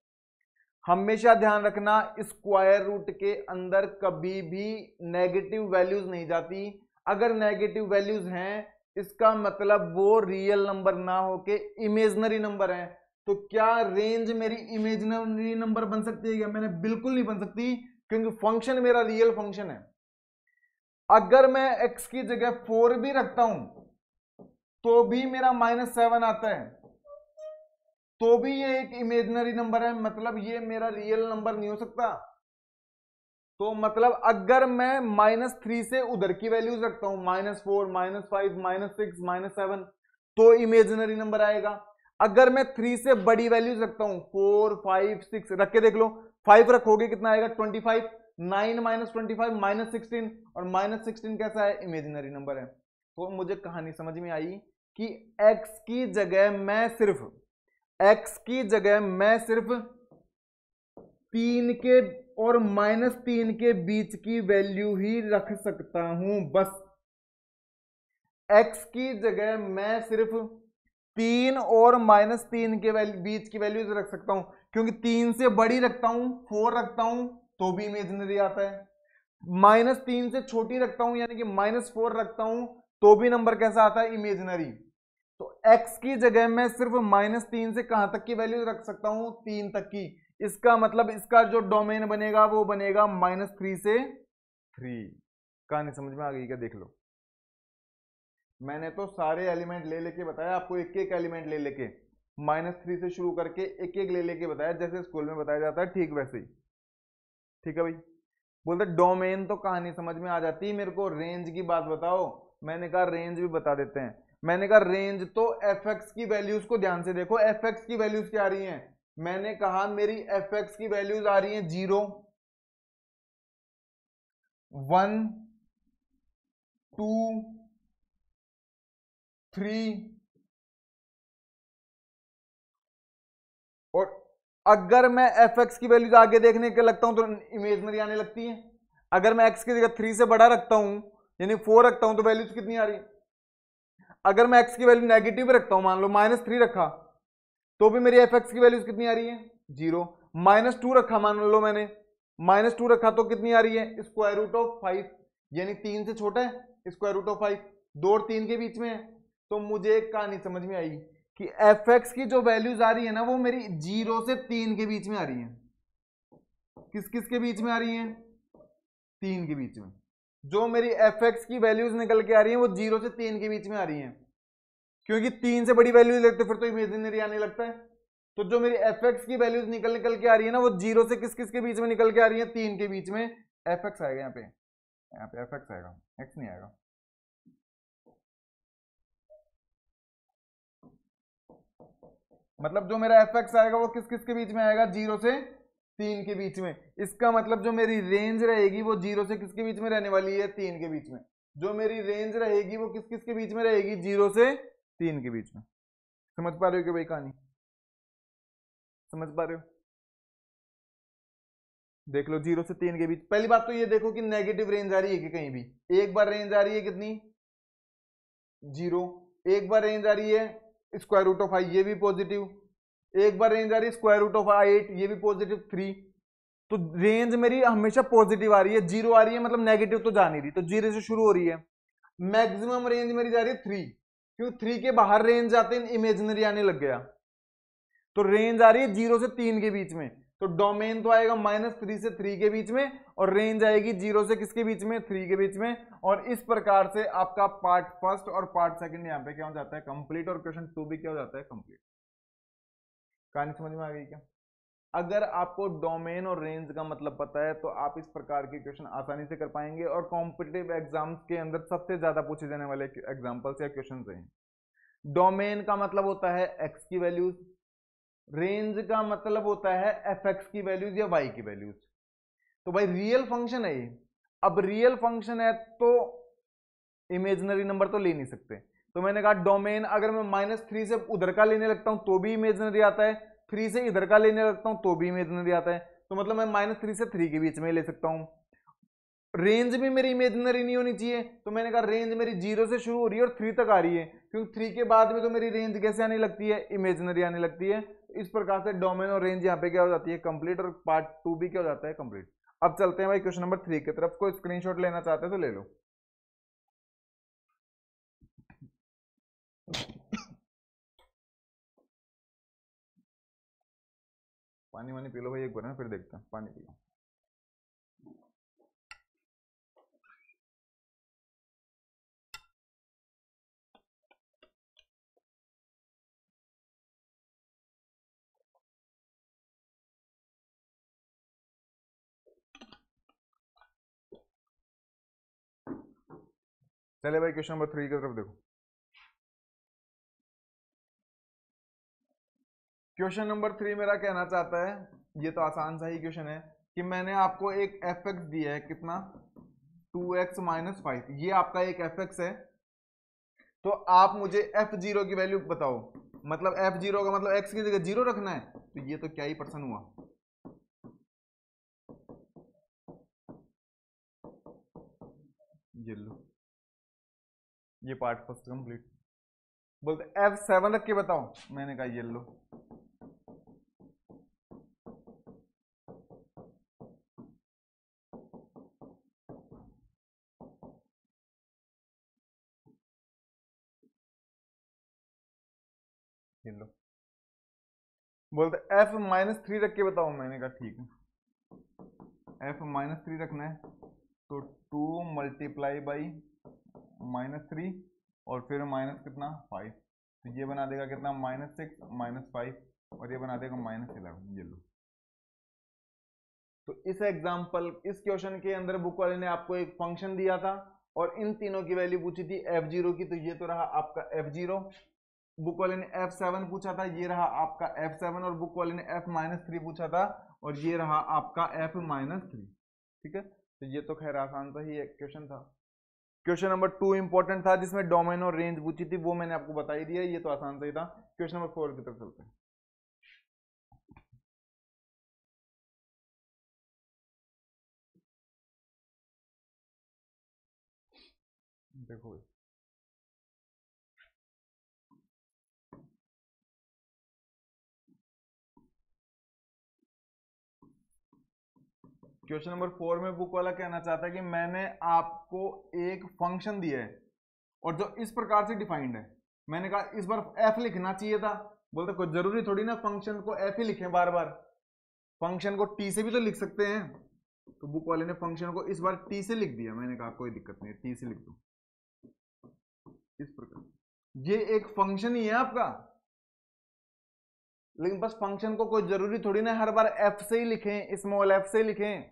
Speaker 1: हमेशा ध्यान रखना स्क्वायर रूट के अंदर कभी भी नेगेटिव वैल्यूज नहीं जाती। अगर नेगेटिव वैल्यूज हैं इसका मतलब वो रियल नंबर ना होके इमेजिनरी नंबर है। तो क्या रेंज मेरी इमेजिनरी नंबर बन सकती है क्या? मैंने बिल्कुल नहीं बन सकती, क्योंकि फंक्शन मेरा रियल फंक्शन है। अगर मैं x की जगह 4 भी रखता हूं तो भी मेरा -7 आता है, तो भी ये एक इमेजिनरी नंबर है, मतलब ये मेरा रियल नंबर नहीं हो सकता। तो मतलब अगर मैं -3 से उधर की वैल्यूज रखता हूं, -4 -5 -6 -7, तो इमेजिनरी नंबर आएगा। अगर मैं 3 से बड़ी वैल्यूज रखता हूं, 4 5 6 रख के देख लो, 5 रखोगे कितना आएगा? 25। 9 -25 -16, और -16 कैसा है? इमेजिनरी नंबर है। तो मुझे कहानी समझ में आई कि x की जगह मैं सिर्फ 3 के और -3 के बीच की वैल्यू ही रख सकता हूं, बस। x की जगह मैं सिर्फ 3 और -3 के बीच की वैल्यूज रख सकता हूं, क्योंकि 3 से बड़ी रखता हूं, 4 रखता हूं तो भी इमेजिनरी आता है। -3 से छोटी रखता हूं यानी कि -4 रखता हूं तो भी नंबर कैसा आता है? इमेजिनरी। तो x की जगह मैं सिर्फ -3 से कहां तक की वैल्यू रख सकता हूं? 3 तक की। इसका मतलब इसका जो डोमेन बनेगा वो बनेगा -3 से 3। कहानी समझ में आ गई क्या? देख लो, मैंने तो सारे एलिमेंट ले लेके बताया आपको, एक एक एलिमेंट ले लेके -3 से शुरू करके एक एक ले लेके बताया, जैसे स्कूल में बताया जाता है ठीक वैसे ही। ठीक है भाई। बोलते डोमेन तो कहानी समझ में आ जाती है, मेरे को रेंज की बात बताओ। मैंने कहा रेंज भी बता देते हैं। मैंने कहा रेंज तो एफ एक्स की वैल्यूज को ध्यान से देखो, एफ एक्स की वैल्यूज क्या आ रही हैं। मैंने कहा मेरी एफ एक्स की वैल्यूज आ रही हैं 0, 1, 2, 3, और अगर मैं एफ एक्स की वैल्यूज आगे देखने के लगता हूं तो इमेजनरी आने लगती है। अगर मैं एक्स की जगह 3 से बड़ा रखता हूं, यानी 4 रखता हूं, तो वैल्यूज कितनी आ रही है? अगर मैं एक्स की वैल्यू नेगेटिव रखता हूं, मान लो -3 रखा, तो भी मेरी एफ एक्स की वैल्यूज कितनी आ रही है? 0। -2 रखा, मान लो मैंने -2 रखा, तो कितनी आ रही है? स्क्वायर रूट ऑफ 5, यानी 3 से छोटा है स्क्वायर रूट ऑफ 5, 2 और 3 के बीच में है। तो मुझे एक कहानी समझ में आई कि एफ एक्स की जो वैल्यूज आ रही है ना, वो मेरी 0 से 3 के बीच में आ रही है। किस किस के बीच में आ रही है? 3 के बीच में। जो मेरी एफ एक्स की वैल्यूज निकल के आ रही है वो 0 से 3 के बीच में आ रही है, क्योंकि 3 से बड़ी वैल्यूज लगते फिर तो इमेजिनरी आने लगता है। तो जो मेरी एफ एक्स की वैल्यूज निकल निकल के आ रही है ना, वो 0 से किस किस के बीच में निकल के आ रही है? 3 के बीच में। एफ एक्स आएगा यहाँ पे एफ एक्स आएगा, एक्स नहीं आएगा। मतलब जो मेरा एफ एक्स आएगा वो किस किस के बीच में आएगा? 0 से 3 के बीच में। इसका मतलब जो मेरी रेंज रहेगी वो 0 से किसके बीच में रहने वाली है? 3 के बीच में। जो मेरी रेंज रहेगी वो किस किस के बीच में रहेगी? 0 से 3 के बीच में। समझ पा रहे हो कि भाई कहानी? समझ पा रहे हो? देख लो 0 से 3 के बीच। पहली बात तो ये देखो कि नेगेटिव रेंज आ रही है कि कहीं भी? एक बार रेंज आ रही है कितनी? 0। एक बार रेंज आ रही है स्क्वायर रूट ऑफ 5, ये भी पॉजिटिव। एक बार रेंज आ रही है स्क्वायर रूट ऑफ 8, ये भी पॉजिटिव 3। तो रेंज मेरी हमेशा पॉजिटिव आ रही है। 0 आ रही है मतलब नेगेटिव तो जा नहीं रही, तो 0 से शुरू हो रही है। मैक्सिमम रेंज मेरी जा रही है 3, क्यों? 3 के बाहर रेंज जाते हैं इमेजिनरी आने लग गया। तो रेंज आ रही है 0 से 3 के बीच में, तो डोमेन तो आएगा -3 से 3 के बीच में, और रेंज आएगी 0 से किसके बीच में? 3 के बीच में। और इस प्रकार से आपका पार्ट फर्स्ट और पार्ट सेकंड यहाँ पे क्या हो जाता है? कंप्लीट। और क्वेश्चन 2 भी क्या हो जाता है? कंप्लीट। कहानी समझ में आ गई क्या? अगर आपको डोमेन और रेंज का मतलब पता है तो आप इस प्रकार के क्वेश्चन आसानी से कर पाएंगे, और कॉम्पिटिटिव एग्जाम्स के अंदर सबसे ज्यादा पूछे जाने वाले एग्जाम्पल्स या क्वेश्चन हैं। डोमेन का मतलब होता है एक्स की वैल्यूज, रेंज का मतलब होता है एफ एक्स की वैल्यूज या वाई की वैल्यूज। तो भाई रियल फंक्शन है ये। अब रियल फंक्शन है तो इमेजिनरी नंबर तो ले नहीं सकते। तो मैंने कहा डोमेन अगर मैं -3 से उधर का लेने लगता हूं तो भी इमेजिनरी आता है, 3 से इधर का लेने लगता हूं तो भी इमेजिनरी आता है। तो मतलब मैं -3 से 3 के बीच में ले सकता हूं। रेंज भी मेरी इमेजिनरी नहीं होनी चाहिए, तो मैंने कहा रेंज मेरी 0 से शुरू हो रही है और 3 तक आ रही है, क्योंकि 3 के बाद में तो मेरी रेंज कैसे आने लगती है? इमेजिनरी आने लगती है। इस प्रकार से डोमेन और रेंज यहाँ पे क्या हो जाती है? कंप्लीट। और पार्ट 2 भी क्या हो जाता है? कंप्लीट। अब चलते हैं भाई क्वेश्चन नंबर 3 की तरफ। कोई स्क्रीनशॉट लेना चाहते हैं तो ले लो। पानी वानी पी लो भाई एक बार ना, फिर देखते हैं। पानी पी लो। चले भाई क्वेश्चन नंबर 3 की तरफ देखो। क्वेश्चन नंबर 3 मेरा कहना चाहता है, ये तो आसान सा ही क्वेश्चन है, कि मैंने आपको एक एफ एक्स दिया है, कितना? 2x - 5, ये आपका एक एफ एक्स है। तो आप मुझे f0 की वैल्यू बताओ। मतलब f0 का मतलब x की जगह 0 रखना है, तो ये तो क्या ही परसेंट हुआ? ये लो, ये पार्ट फर्स्ट कंप्लीट। बोलते f7 रख के बताओ, मैंने कहा ये लो। ये लो। बोलते f-3 रख के बताओ, मैंने कहा ठीक है। f-3 रखना है, तो 2 मल्टीप्लाई बाई -3 और फिर माइनस कितना 5, तो ये बना देगा कितना -6 -5 और ये बना देगा -11। ये लो। तो इस एग्जांपल इस क्वेश्चन के अंदर बुक वाले ने आपको एक फंक्शन दिया था और इन तीनों की वैल्यू पूछी थी f0 की, तो ये तो रहा आपका f0। बुक वाले ने f7 पूछा था, ये रहा आपका f7 और बुक वाले ने f-3 पूछा था और ये रहा आपका f-3। ठीक है, तो ये तो खैर आसान सा ही एक क्वेश्चन था। क्वेश्चन नंबर 2 इंपॉर्टेंट था जिसमें डोमेन और रेंज पूछी थी, वो मैंने आपको बता ही दिया, ये तो आसान सा ही था। क्वेश्चन नंबर 4 की तरफ चलते हैं। देखो भाई, क्वेश्चन नंबर 4 में बुक वाला कहना चाहता है कि मैंने आपको एक फंक्शन दिया है और जो इस प्रकार से डिफाइंड है। मैंने कहा इस बार f लिखना चाहिए था, बोलते कोई जरूरी थोड़ी ना फंक्शन को f ही लिखें बार बार, फंक्शन को t से भी तो लिख सकते हैं। तो बुक वाले ने फंक्शन को इस बार t से लिख दिया। मैंने कहा कोई दिक्कत नहीं, t से लिख दो इस प्रकार। ये एक फंक्शन ही है आपका, लेकिन बस फंक्शन को कोई जरूरी थोड़ी ना हर बार f से ही लिखें, स्मॉल f से लिखें।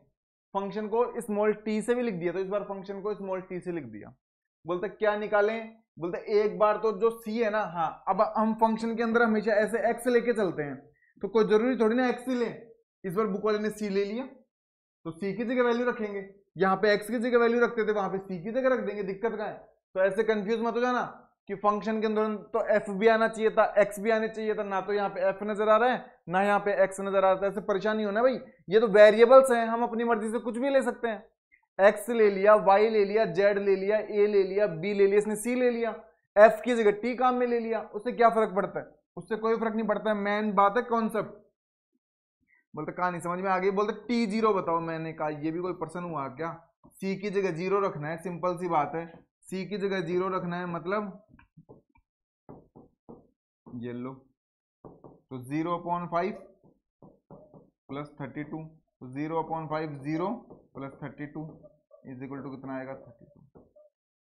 Speaker 1: फंक्शन को स्मॉल t से भी लिख दिया, तो इस बार फंक्शन को स्मॉल t से लिख दिया। बोलते क्या निकालें, बोलते एक बार तो जो c है ना, हाँ अब हम फंक्शन के अंदर हमेशा ऐसे x लेके चलते हैं, तो कोई जरूरी थोड़ी ना x ही ले। इस बार बुक वाले ने c ले लिया, तो c की जगह वैल्यू रखेंगे। यहाँ पे x की जगह वैल्यू रखते थे, वहां पे c की जगह रख देंगे, दिक्कत क्या है। तो ऐसे कंफ्यूज मत हो जाना कि फंक्शन के अंदर तो f भी आना चाहिए था, x भी आने चाहिए था, ना तो यहाँ पे f नजर आ रहा है ना यहाँ पे x नजर आ रहा है। ऐसे परेशानी होना भाई, ये तो वेरिएबल्स हैं, हम अपनी मर्जी से कुछ भी ले सकते हैं। x ले लिया, y ले लिया, z ले लिया, a ले लिया, b ले लिया, इसने c ले लिया, f की जगह t काम में ले लिया, उससे क्या फर्क पड़ता है, उससे कोई फर्क नहीं पड़ता है। मेन बात है कॉन्सेप्ट। बोलते कहानी समझ में आ गई, बोलते t0 बताओ। मैंने कहा ये भी कोई पर्सन हुआ क्या, c की जगह 0 रखना है, सिंपल सी बात है, c की जगह 0 रखना है, मतलब ये लो। तो 0/5 प्लस 32, तो 0/5 0 प्लस 32 इज इक्वल टू कितना आएगा 32।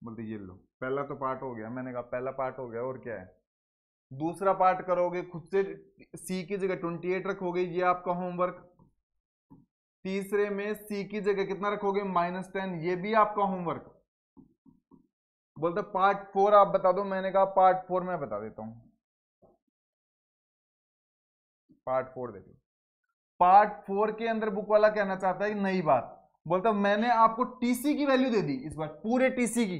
Speaker 1: बोलते ये लो, पहला तो पार्ट हो गया। मैंने कहा पहला पार्ट हो गया, और क्या है। दूसरा पार्ट करोगे खुद से, c की जगह 28 रखोगे, ये आपका होमवर्क। तीसरे में c की जगह कितना रखोगे -10, ये भी आपका होमवर्क। बोलते पार्ट 4 आप बता दो। मैंने कहा पार्ट 4 मैं बता देता हूं। पार्ट 4 देखो, पार्ट 4 के अंदर बुक वाला कहना चाहता है नई बात। बोलता मैंने आपको टीसी की वैल्यू दे दी इस बार, पूरे टीसी की,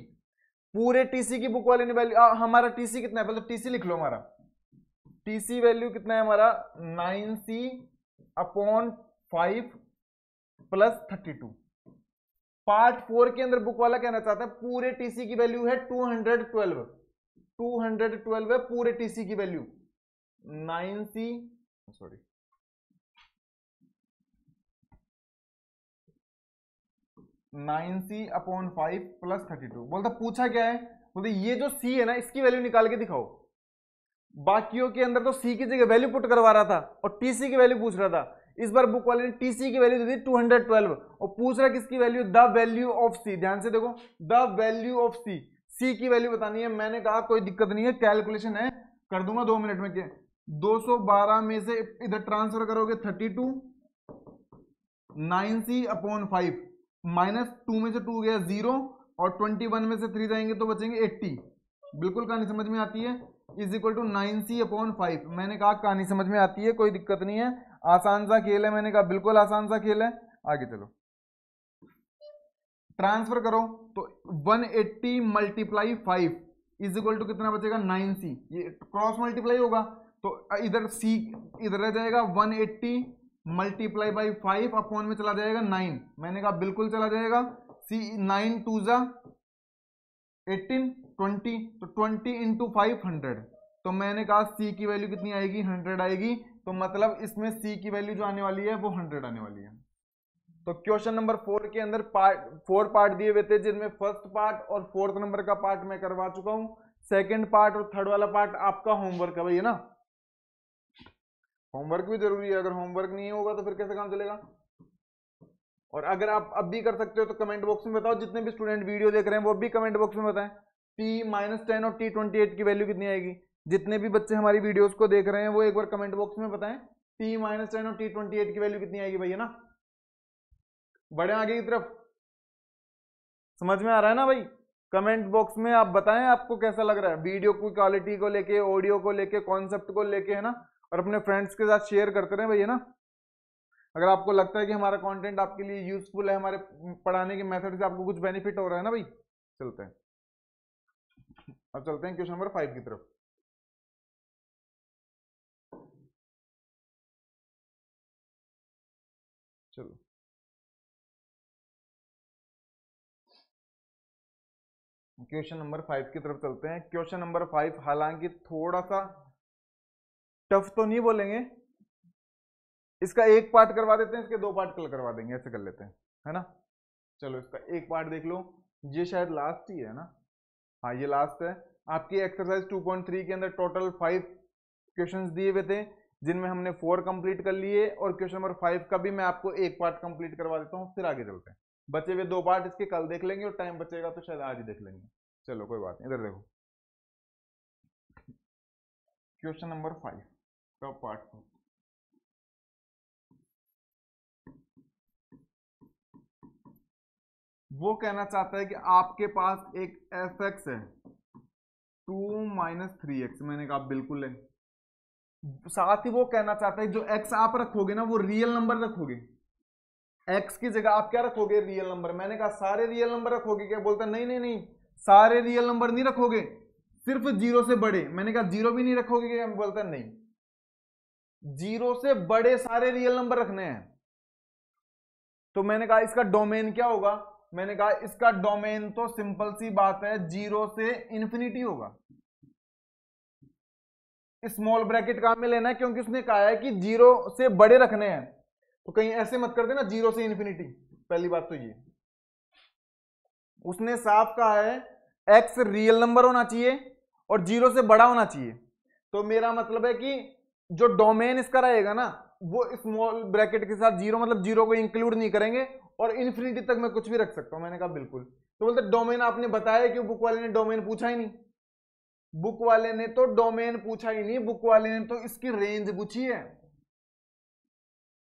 Speaker 1: पूरे टीसी की बुक वाले ने वैल्यू। हमारा टीसी कितना है, पहले तो टीसी लिख लो। हमारा टीसी वैल्यू कितना है, हमारा 9c/5 प्लस 32। पार्ट 4 के अंदर बुक वाला कहना चाहता है पूरे टीसी की वैल्यू है 212, 212 है पूरे टीसी की value. 9c, sorry 9c/5 plus 32। बोलता पूछा क्या है, बोलते ये जो c है ना, इसकी वैल्यू निकाल के दिखाओ। बाकियों के अंदर तो c की जगह वैल्यू पुट करवा रहा था और टीसी की वैल्यू पूछ रहा था। इस बार बुक वाले ने टीसी की वैल्यू दे दी 212 और पूछ रहा है किसकी value, the value of c। ध्यान से देखो, the value of c, c की वैल्यू बतानी है। मैंने कहा कोई दिक्कत नहीं है, कैलकुलेशन है, कर दूंगा 2 मिनट में। क्या 212 में से इधर ट्रांसफर करोगे 32, 9c/5 -2 में से 2 गया 0 और 21 में से 3 जाएंगे तो बचेंगे 80। बिल्कुल कहानी समझ में आती है, इज इक्वल टू 9c/5। मैंने कहा कहानी समझ में आती है, कोई दिक्कत नहीं है, आसान सा खेल है। मैंने कहा बिल्कुल आसान सा खेल है। आगे चलो, ट्रांसफर करो तो 180 × 5 इज इक्वल टू कितना बचेगा 9c। ये क्रॉस मल्टीप्लाई होगा तो इधर c इधर रह जाएगा, 180 × 5 अपॉन में चला जाएगा 9। मैंने कहा बिल्कुल चला जाएगा, c 9 2 जा 18 20, तो 20 × 5 100। तो मैंने कहा c की वैल्यू कितनी आएगी 100 आएगी, तो मतलब इसमें c की वैल्यू जो आने वाली है वो 100 आने वाली है। तो क्वेश्चन नंबर 4 के अंदर 4 पार्ट दिए हुए थे, जिनमें फर्स्ट पार्ट और 4th नंबर का पार्ट मैं करवा चुका हूं। सेकंड पार्ट और थर्ड वाला पार्ट आपका होमवर्क है भाई, है ना। होमवर्क भी जरूरी है, अगर होमवर्क नहीं होगा तो फिर कैसे काम चलेगा। और अगर आप अब भी कर सकते हो तो कमेंट बॉक्स में बताओ, जितने भी स्टूडेंट वीडियो देख रहे हैं वो भी कमेंट बॉक्स में बताएं T-10 और T28 की वैल्यू कितनी आएगी। जितने भी बच्चे हमारी वीडियोस को देख रहे हैं वो एक बार कमेंट बॉक्स में बताएं T-10 और T28 की वैल्यू कितनी आएगी भैया ना। बढ़े आगे की तरफ, समझ में आ रहा है ना भाई। कमेंट बॉक्स में आप बताएं आपको कैसा लग रहा है, वीडियो की क्वालिटी को लेके, ऑडियो को लेके, कॉन्सेप्ट को लेके, है ना। और अपने फ्रेंड्स के साथ शेयर करते रहे भैया ना। अगर आपको लगता है कि हमारा कंटेंट आपके लिए यूजफुल है, हमारे पढ़ाने के मेथड से आपको कुछ बेनिफिट हो रहा है ना भाई। चलते हैं, अब चलते हैं क्वेश्चन नंबर 5 की तरफ। चलो क्वेश्चन नंबर 5 की तरफ चलते हैं। क्वेश्चन नंबर 5 हालांकि थोड़ा सा टफ तो नहीं बोलेंगे, इसका एक पार्ट करवा देते हैं, इसके दो पार्ट कल करवा देंगे, ऐसे कर लेते हैं, है ना। चलो इसका एक पार्ट देख लो, ये शायद लास्ट ही है ना। हाँ ये लास्ट है। आपकी एक्सरसाइज 2.3 के अंदर टोटल 5 क्वेश्चंस दिए हुए थे, जिनमें हमने 4 कंप्लीट कर लिए, और क्वेश्चन नंबर 5 का भी मैं आपको एक पार्ट कंप्लीट करवा देता हूँ, फिर आगे चलते हैं। बचे हुए दो पार्ट इसके कल देख लेंगे, और टाइम बचेगा तो शायद आज ही देख लेंगे। चलो कोई बात नहीं, इधर देखो क्वेश्चन नंबर 5 का पार्ट। वो कहना चाहता है कि आपके पास एक एफ एक्स है 2 - 3x। मैंने कहा बिल्कुल है। साथ ही वो कहना चाहता है जो x आप रखोगे ना वो रियल नंबर रखोगे, x की जगह आप क्या रखोगे, रियल नंबर। मैंने कहा सारे रियल नंबर रखोगे क्या, बोलता नहीं नहीं नहीं, सारे रियल नंबर नहीं रखोगे, सिर्फ जीरो से बड़े। मैंने कहा जीरो भी नहीं रखोगे क्या, बोलता नहीं, जीरो से बड़े सारे रियल नंबर रखने हैं। तो मैंने कहा इसका डोमेन क्या होगा, मैंने कहा इसका डोमेन तो सिंपल सी बात है, जीरो से इंफिनिटी होगा। स्मॉल ब्रैकेट काम में लेना है क्योंकि उसने कहा है कि जीरो से बड़े रखने हैं, तो कहीं ऐसे मत कर देना जीरो से इंफिनिटी। पहली बात तो ये, उसने साफ कहा है एक्स रियल नंबर होना चाहिए और जीरो से बड़ा होना चाहिए। तो मेरा मतलब है कि जो डोमेन इसका रहेगा ना वो स्मॉल ब्रैकेट के साथ जीरो, मतलब जीरो को इंक्लूड नहीं करेंगे, और इन्फिनिटी तक मैं कुछ भी रख सकता हूं। मैंने कहा बिल्कुल। तो बोलते डोमेन आपने बताया क्यों, बुक वाले ने डोमेन पूछा ही नहीं, बुक वाले ने तो डोमेन पूछा ही नहीं, बुक वाले ने तो इसकी रेंज पूछी है।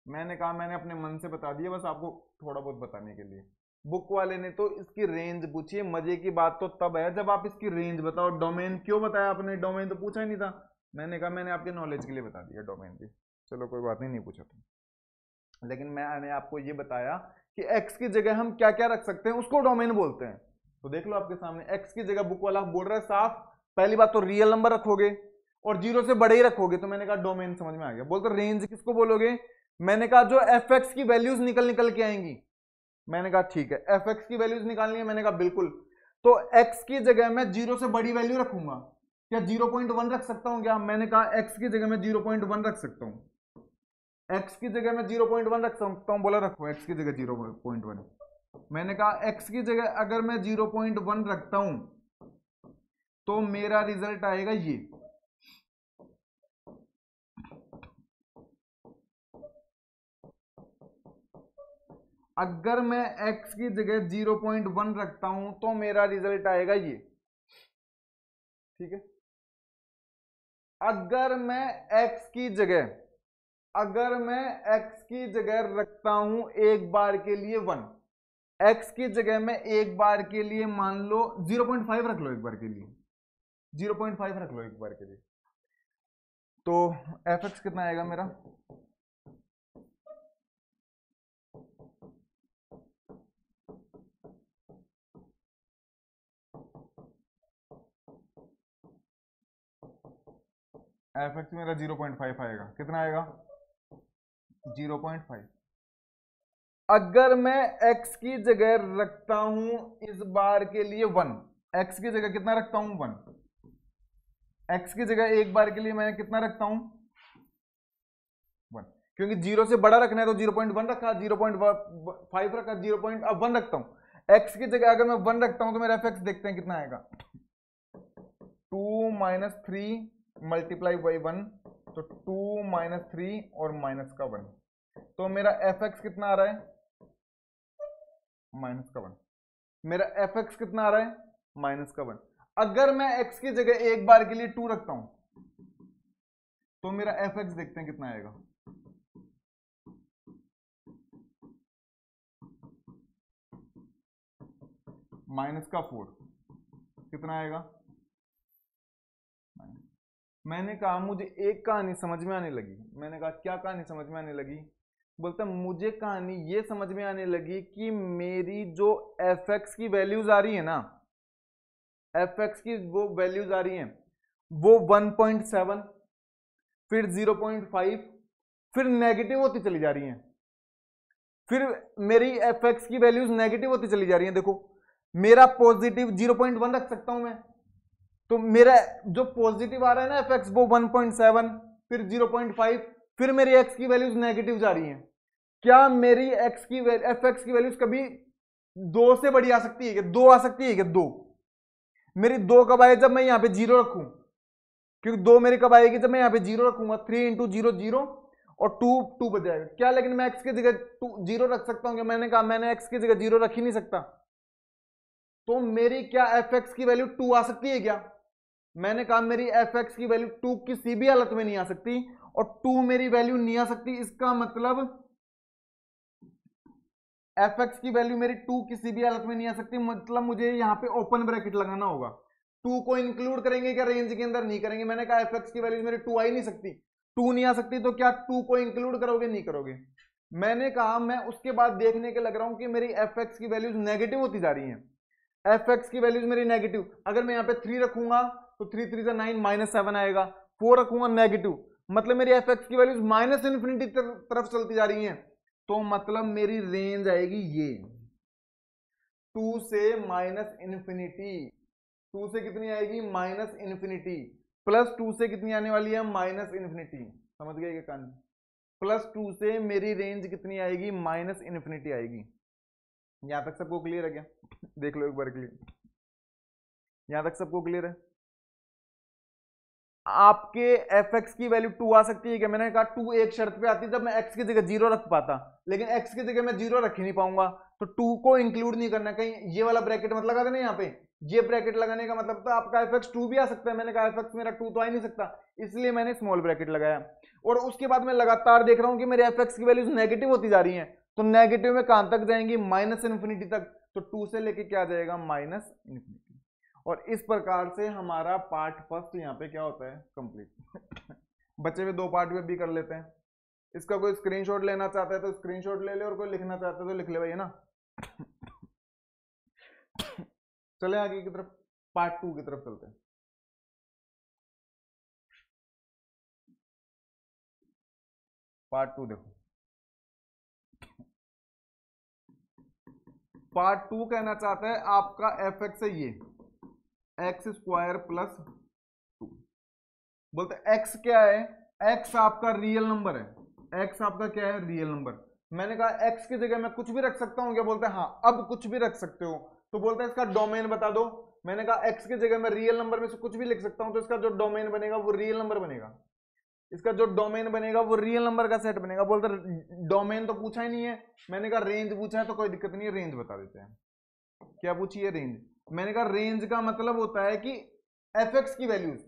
Speaker 1: मैंने कहा मैंने अपने मन से बता दिया, बस आपको थोड़ा बहुत बताने के लिए। बुक वाले ने तो इसकी रेंज पूछी है। मजे की बात तो तब है जब आप इसकी रेंज बताओ, डोमेन क्यों बताया आपने, डोमेन तो पूछा ही नहीं था। मैंने कहा मैंने आपके नॉलेज के लिए बता दिया डोमेन भी। चलो कोई बात नहीं, नहीं पूछा था, लेकिन मैंने आपको ये बताया कि x की जगह हम क्या क्या रख सकते हैं, उसको डोमेन बोलते हैं। तो देख लो आपके सामने x की जगह बुक वाला बोल रहा है साफ, पहली बात तो रियल नंबर रखोगे और जीरो से बड़े ही रखोगे, तो मैंने कहा डोमेन समझ में आ गया। बोलते रेंज किसको बोलोगे, मैंने कहा जो एफ एक्स की वैल्यूज निकल निकल के आएंगी। मैंने कहा ठीक है, एफ एक्स की वैल्यूज निकालनी है, मैंने कहा बिल्कुल। तो x की जगह मैं जीरो से बड़ी वैल्यू रखूंगा, क्या 0.1 रख सकता हूं क्या, मैंने कहा x की जगह मैं 0.1 रख सकता हूं, x की जगह मैं 0.1 रख सकता हूं, बोला रखो x की जगह 0.1। मैंने कहा x की जगह अगर मैं 0.1 रखता हूं तो मेरा रिजल्ट आएगा ये। अगर मैं x की जगह 0.1 रखता हूं तो मेरा रिजल्ट आएगा ये, ठीक है। अगर मैं x की जगह, अगर मैं x की जगह रखता हूं एक बार के लिए 1, x की जगह में एक बार के लिए मान लो 0.5 रख लो, एक बार के लिए 0.5 रख लो एक बार के लिए, तो एफ एक्स कितना आएगा मेरा, एफ एक्स मेरा 0.5 आएगा। कितना आएगा, 0.5। अगर मैं x की जगह रखता हूं इस बार के लिए 1, x की जगह कितना रखता हूं 1, x की जगह एक बार के लिए मैं कितना रखता हूं 1, क्योंकि जीरो से बड़ा रखना है तो 0.1 रखा, 0.5 रखा, 0.1 रखता हूं। x की जगह अगर मैं 1 रखता हूं तो मेरा fx देखते हैं कितना आएगा, 2 - 3 मल्टीप्लाई बाई 1, तो 2 - 3 और माइनस का 1, तो मेरा एफ एक्स कितना आ रहा है माइनस का 1, मेरा एफ एक्स कितना आ रहा है माइनस का 1। अगर मैं एक्स की जगह एक बार के लिए 2 रखता हूं तो मेरा एफ एक्स देखते हैं कितना आएगा। माइनस का 4 कितना आएगा। मैंने कहा मुझे एक कहानी समझ में आने लगी। मैंने कहा क्या कहानी समझ में आने लगी। बोलता मुझे कहानी ये समझ में आने लगी कि मेरी जो एफ एक्स की वैल्यूज आ रही है ना, एफ एक्स की वो वैल्यूज आ रही हैं वो 1.7 फिर 0.5 फिर नेगेटिव होती चली जा रही हैं। फिर मेरी एफ एक्स की वैल्यूज नेगेटिव होती चली जा रही हैं। देखो मेरा पॉजिटिव 0.1 रख सकता हूं मैं, तो मेरा जो पॉजिटिव आ रहा है ना एफ एक्स वो 1.7 फिर 0.5 फिर मेरी एक्स की वैल्यूज नेगेटिव जा रही हैं। क्या मेरी एक्स की एफ एक्स की वैल्यूज कभी 2 से बड़ी आ सकती है क्या? 2 आ सकती है क्या? 2 मेरी 2 कब आए? जब मैं यहां पे 0 रखूं, क्योंकि 2 मेरी कब आएगी? जब मैं यहां पे 0 रखूंगा। 3 इंटू 0 0 और 2 2 बच जाएगा क्या? लेकिन मैं एक्स की जगह 0 रख सकता हूं क्या? मैंने कहा मैंने एक्स की जगह 0 रख ही नहीं सकता। तो मेरी क्या एफ एक्स की वैल्यू 2 आ सकती है क्या? मैंने कहा मेरी एफ एक्स की वैल्यू 2 किसी भी हालत में नहीं आ सकती, और 2 मेरी वैल्यू नहीं आ सकती। इसका मतलब एफ एक्स की वैल्यू मेरी 2 किसी भी हालत में नहीं आ सकती। मतलब मुझे यहां पे ओपन ब्रैकेट लगाना होगा। 2 को इंक्लूड करेंगे क्या रेंज के अंदर? नहीं करेंगे। मैंने कहा एफ एक्स की वैल्यू मेरी 2 आ ही नहीं सकती। 2 नहीं आ सकती तो क्या 2 को इंक्लूड करोगे? नहीं करोगे। मैंने कहा मैं उसके बाद देखने के लग रहा हूं कि मेरी एफ एक्स की वैल्यूज नेगेटिव होती जा रही हैं। एफ एक्स की वैल्यूज मेरी नेगेटिव, अगर मैं यहाँ पे 3 रखूंगा तो 3 3 9 -7 आएगा। 4 रखूंगा नेगेटिव, मतलब मेरी एफ एक्स की वैल्यूज माइनस इन्फिनिटी तरफ चलती जा रही हैं। तो मतलब मेरी रेंज आएगी ये 2 से माइनस इन्फिनिटी। 2 से कितनी आएगी? Minus infinity. प्लस 2 से कितनी आने वाली है? Minus infinity. समझ गए क्या कान? प्लस 2 से मेरी रेंज कितनी आएगी? माइनस इन्फिनिटी आएगी। यहां तक सबको क्लियर है क्या? देख लो एक बार क्लियर। यहां तक सबको क्लियर है? आपके एफ एक्स की वैल्यू 2 आ सकती है क्या? मैंने कहा 2 एक शर्त पे आती है जब मैं एक्स की जगह 0 रख पाता, लेकिन एक्स की जगह मैं 0 रख ही नहीं पाऊंगा। तो 2 को इंक्लूड नहीं करना। कहीं ये वाला ब्रैकेट मत लगा देना यहाँ पे। ये ब्रैकेट लगाने का मतलब तो आपका एफ एक्स 2 भी आ सकता है। मैंने कहा एफ एक्स मेरा 2 तो आ ही नहीं सकता, इसलिए मैंने स्मॉल ब्रैकेट लगाया। और उसके बाद मैं लगातार देख रहा हूं कि मेरे एफ एक्स की वैल्यूज नेगेटिव होती जा रही है। तो नेगेटिव में कहां तक जाएंगी? माइनस इन्फिनिटी तक। तो 2 से लेके क्या जाएगा? Minus infinity. और इस प्रकार से हमारा पार्ट फर्स्ट यहाँ पे क्या होता है? कंप्लीट। बचे हुए 2 पार्ट भी कर लेते हैं। इसका कोई स्क्रीनशॉट लेना चाहता है तो स्क्रीनशॉट ले ले, और कोई लिखना चाहता है तो लिख ले भाई, है ना। चले आगे की तरफ, पार्ट 2 की तरफ चलते हैं। पार्ट 2 देखो, पार्ट 2 कहना चाहता है आपका एफ एक्स है ये एक्स स्क्वायर प्लस 2। बोलते एक्स क्या है? एक्स आपका रियल नंबर है। एक्स आपका क्या है? Real number. मैंने कहा एक्स की जगह मैं कुछ भी रख सकता हूं क्या? बोलते हैं हाँ, अब कुछ भी रख सकते हो। तो बोलते हैं इसका डोमेन बता दो। मैंने कहा एक्स की जगह मैं रियल नंबर में से कुछ भी लिख सकता हूं, तो इसका जो डोमेन बनेगा वो रियल नंबर बनेगा। इसका जो डोमेन बनेगा वो रियल नंबर का सेट बनेगा। बोलते डोमेन तो पूछा ही नहीं है। मैंने कहा रेंज पूछा है तो कोई दिक्कत नहीं है, रेंज बता देते हैं। क्या पूछी है? रेंज। मैंने कहा रेंज का मतलब होता है कि एफ एक्स की वैल्यूज,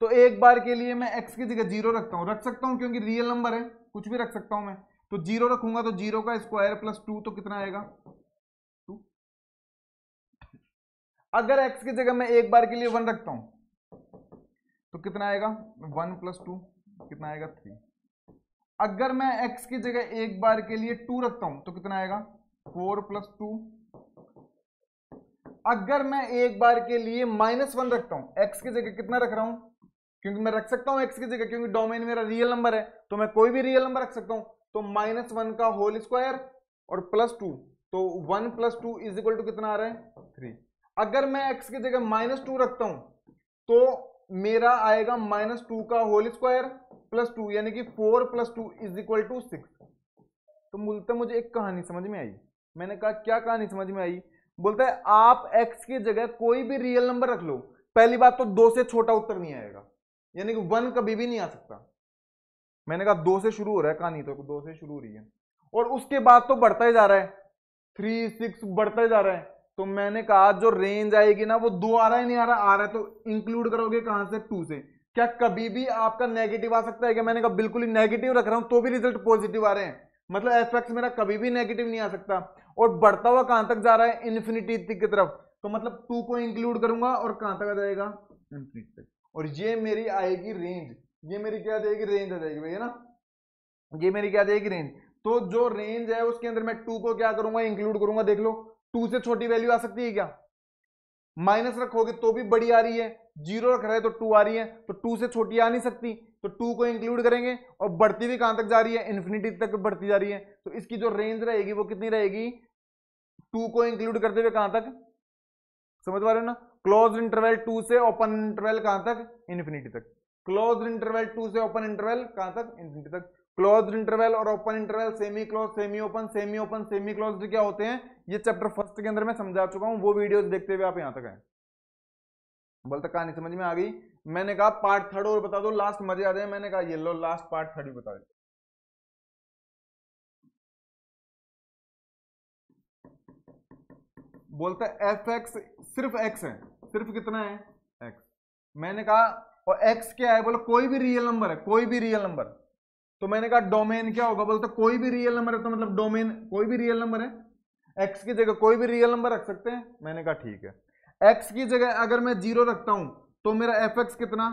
Speaker 1: तो एक बार के लिए मैं x की जगह 0 रखता हूं, रख सकता हूं क्योंकि रियल नंबर है, कुछ भी रख सकता हूं मैं। तो 0 रखूंगा तो 0 का स्क्वायर प्लस 2 तो कितना आएगा? 2। अगर x की जगह मैं एक बार के लिए 1 रखता हूं तो कितना आएगा? 1 प्लस 2 कितना आएगा? 3। अगर मैं x की जगह एक बार के लिए 2 रखता हूं तो कितना आएगा? 4 प्लस 2। अगर मैं एक बार के लिए -1 रखता हूं, x की जगह कितना रख रहा हूं? क्योंकि मैं रख सकता हूं x की जगह, क्योंकि डोमेन मेरा रियल नंबर है, तो मैं कोई भी रियल नंबर रख सकता हूं। तो -1 का होल स्क्वायर और प्लस 2, तो 1 प्लस 2 इज इक्वल टू कितना आ रहा है? 3। अगर मैं x की जगह -2 रखता हूं तो मेरा आएगा -2 का होल स्क्वायर प्लस 2, यानी कि 4 प्लस 2 इज इक्वल टू 6। तो बोलते मुझे एक कहानी समझ में आई। मैंने कहा क्या कहानी समझ में आई? बोलता है आप x की जगह कोई भी रियल नंबर रख लो, पहली बात तो 2 से छोटा उत्तर नहीं आएगा, यानी कि 1 कभी भी नहीं आ सकता। मैंने कहा 2 से शुरू हो रहा है कहानी, तो 2 से शुरू हो रही है, और उसके बाद तो बढ़ता ही जा रहा है। 3 6 बढ़ता जा रहा है। तो मैंने कहा जो रेंज आएगी ना वो 2 आ रहा है, नहीं आ रहा, आ रहा है, तो इंक्लूड करोगे कहां से, 2 से। क्या कभी भी आपका नेगेटिव आ सकता है क्या? मैंने कहा बिल्कुल ही नेगेटिव रख रहा हूं तो भी रिजल्ट पॉजिटिव आ रहे हैं, मतलब एफ एक्स मेरा कभी भी नेगेटिव नहीं आ सकता। और बढ़ता हुआ कहां तक जा रहा है, इन्फिनिटी की तरफ, तो मतलब 2 को इंक्लूड करूंगा और कहां तक आ जाएगा, इन्फिनिटी तक। और ये मेरी आएगी रेंज, ये मेरी क्या आ जाएगी, रेंज आ जाएगी भैया ना, ये मेरी क्या आ जाएगी, रेंज। तो जो रेंज है उसके अंदर मैं 2 को क्या करूंगा, इंक्लूड करूंगा। देख लो 2 से छोटी वैल्यू आ सकती है क्या? माइनस रखोगे तो भी बड़ी आ रही है, 0 रख रहे हैं तो 2 आ रही है, तो 2 से छोटी आ नहीं सकती, तो 2 को इंक्लूड करेंगे। और बढ़ती भी कहां तक जा रही है, इन्फिनिटी तक बढ़ती जा रही है, तो इसकी जो रेंज रहेगी वो कितनी रहेगी, 2 को इंक्लूड करते हुए कहां तक, समझ पा रहे हो ना? क्लोज इंटरवल 2 से ओपन इंटरवल कहां तक, इन्फिनिटी तक। क्लोज इंटरवल 2 से ओपन इंटरवल कहां तक, इन्फिनिटी तक। क्लोज इंटरवल और open interval, semi close, semi open, semi open, semi close क्या होते हैं, ये चैप्टर फर्स्ट के अंदर मैं समझा चुका हूं, वो वीडियोस देखते हुए आप यहां तक आए। बोलते कहानी समझ में आ गई? मैंने कहा पार्ट थर्ड और बता दो, लास्ट मजे आ जाए। मैंने कहा ये लो लास्ट पार्ट थर्ड ही बता दो। बोलता है एफ एक्स सिर्फ एक्स है, सिर्फ कितना है, एक्स। मैंने कहा और एक्स क्या है, बोला कोई भी रियल नंबर है, कोई भी रियल नंबर। तो मैंने कहा डोमेन क्या होगा, बोलता कोई भी रियल नंबर है, तो मतलब डोमेन कोई भी रियल नंबर है, एक्स की जगह कोई भी रियल नंबर रख सकते हैं। मैंने कहा ठीक है, एक्स की जगह अगर मैं 0 रखता हूं तो मेरा एफ एक्स कितना,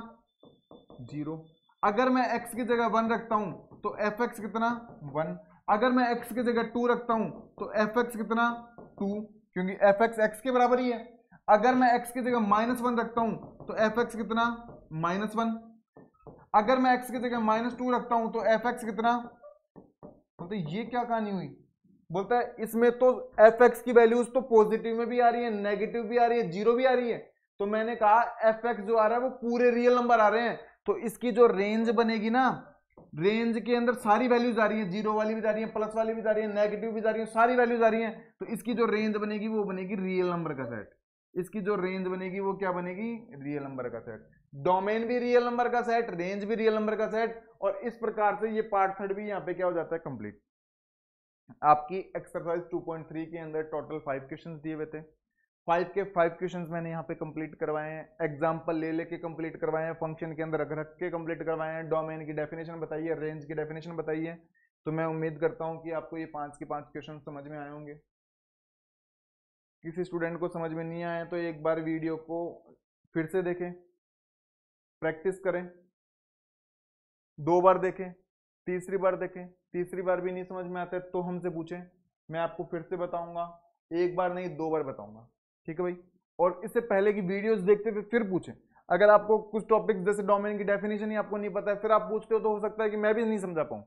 Speaker 1: 0। अगर मैं एक्स की जगह 1 रखता हूं तो एफ एक्स कितना, 1। अगर मैं एक्स की जगह 2 रखता हूं तो एफ एक्स कितना, 2, क्योंकि एफ एक्स एक्स के बराबर ही है। अगर मैं एक्स की जगह -1 रखता हूं तो एफ एक्स कितना, -1। अगर मैं एक्स की जगह -2 रखता हूं तो एफ एक्स कितना, तो ये क्या कहानी हुई। बोलता है इसमें तो एफ एक्स की वैल्यूज तो पॉजिटिव में भी आ रही है, नेगेटिव भी आ रही है, 0 भी आ रही है। तो मैंने कहा एफ एक्स जो आ रहा है वो पूरे रियल नंबर आ रहे हैं, तो इसकी जो रेंज बनेगी ना, रेंज के अंदर सारी वैल्यूज आ रही है, 0 वाली भी जा रही है, प्लस वाली भी जा रही है, नेगेटिव भी जा रही है, सारी वैल्यूज आ रही है। तो इसकी जो रेंज बनेगी वो बनेगी रियल नंबर का सेट। इसकी जो रेंज बनेगी वो क्या बनेगी, रियल नंबर का सेट। डोमेन भी रियल नंबर का सेट, रेंज भी रियल नंबर का सेट। और इस प्रकार से ये पार्ट थर्ड भी यहाँ पे क्या हो जाता है, कंप्लीट। आपकी एक्सरसाइज 2.3 के अंदर टोटल 5 क्वेश्चंस दिए हुए थे। 5 के 5 क्वेश्चंस मैंने यहाँ पे कंप्लीट करवाए हैं, एग्जांपल ले लेके कंप्लीट करवाए हैं, फंक्शन के अंदर रख रख के कंप्लीट करवाए हैं, डोमेन की डेफिनेशन बताइए, रेंज की डेफिनेशन बताइए। तो मैं उम्मीद करता हूँ कि आपको ये 5 के 5 क्वेश्चन समझ में आए होंगे। किसी स्टूडेंट को समझ में नहीं आए तो एक बार वीडियो को फिर से देखें, प्रैक्टिस करें, 2 बार देखें, तीसरी बार देखें, तीसरी बार भी नहीं समझ में आता है तो हमसे पूछें, मैं आपको फिर से बताऊंगा, 1 बार नहीं 2 बार बताऊंगा, ठीक है भाई। और इससे पहले की वीडियोस देखते हुए फिर पूछें। अगर आपको कुछ टॉपिक जैसे डोमेन की डेफिनेशन ही आपको नहीं पता है, फिर आप पूछते हो तो हो सकता है कि मैं भी नहीं समझा पाऊँ।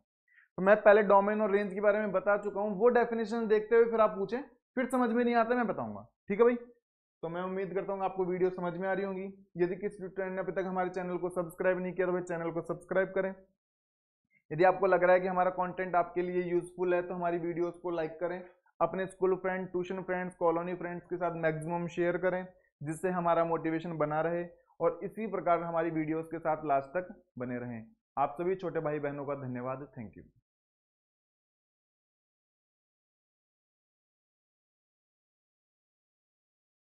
Speaker 1: तो मैं पहले डोमेन और रेंज के बारे में बता चुका हूँ, वो डेफिनेशन देखते हुए फिर आप पूछें, फिर समझ में नहीं आता मैं बताऊंगा, ठीक है भाई। तो मैं उम्मीद करता हूँ आपको वीडियो समझ में आ रही होंगी। यदि किसी स्टूडेंट ने अभी तक हमारे चैनल को सब्सक्राइब नहीं किया तो भाई चैनल को सब्सक्राइब करें। यदि आपको लग रहा है कि हमारा कंटेंट आपके लिए यूजफुल है तो हमारी वीडियोस को लाइक करें, अपने school friend, tuition friends, colony friends के साथ मैक्सिमम शेयर करें, जिससे हमारा मोटिवेशन बना रहे और इसी प्रकार हमारी वीडियोस के साथ लास्ट तक बने रहें। आप सभी छोटे भाई बहनों का धन्यवाद, थैंक यू।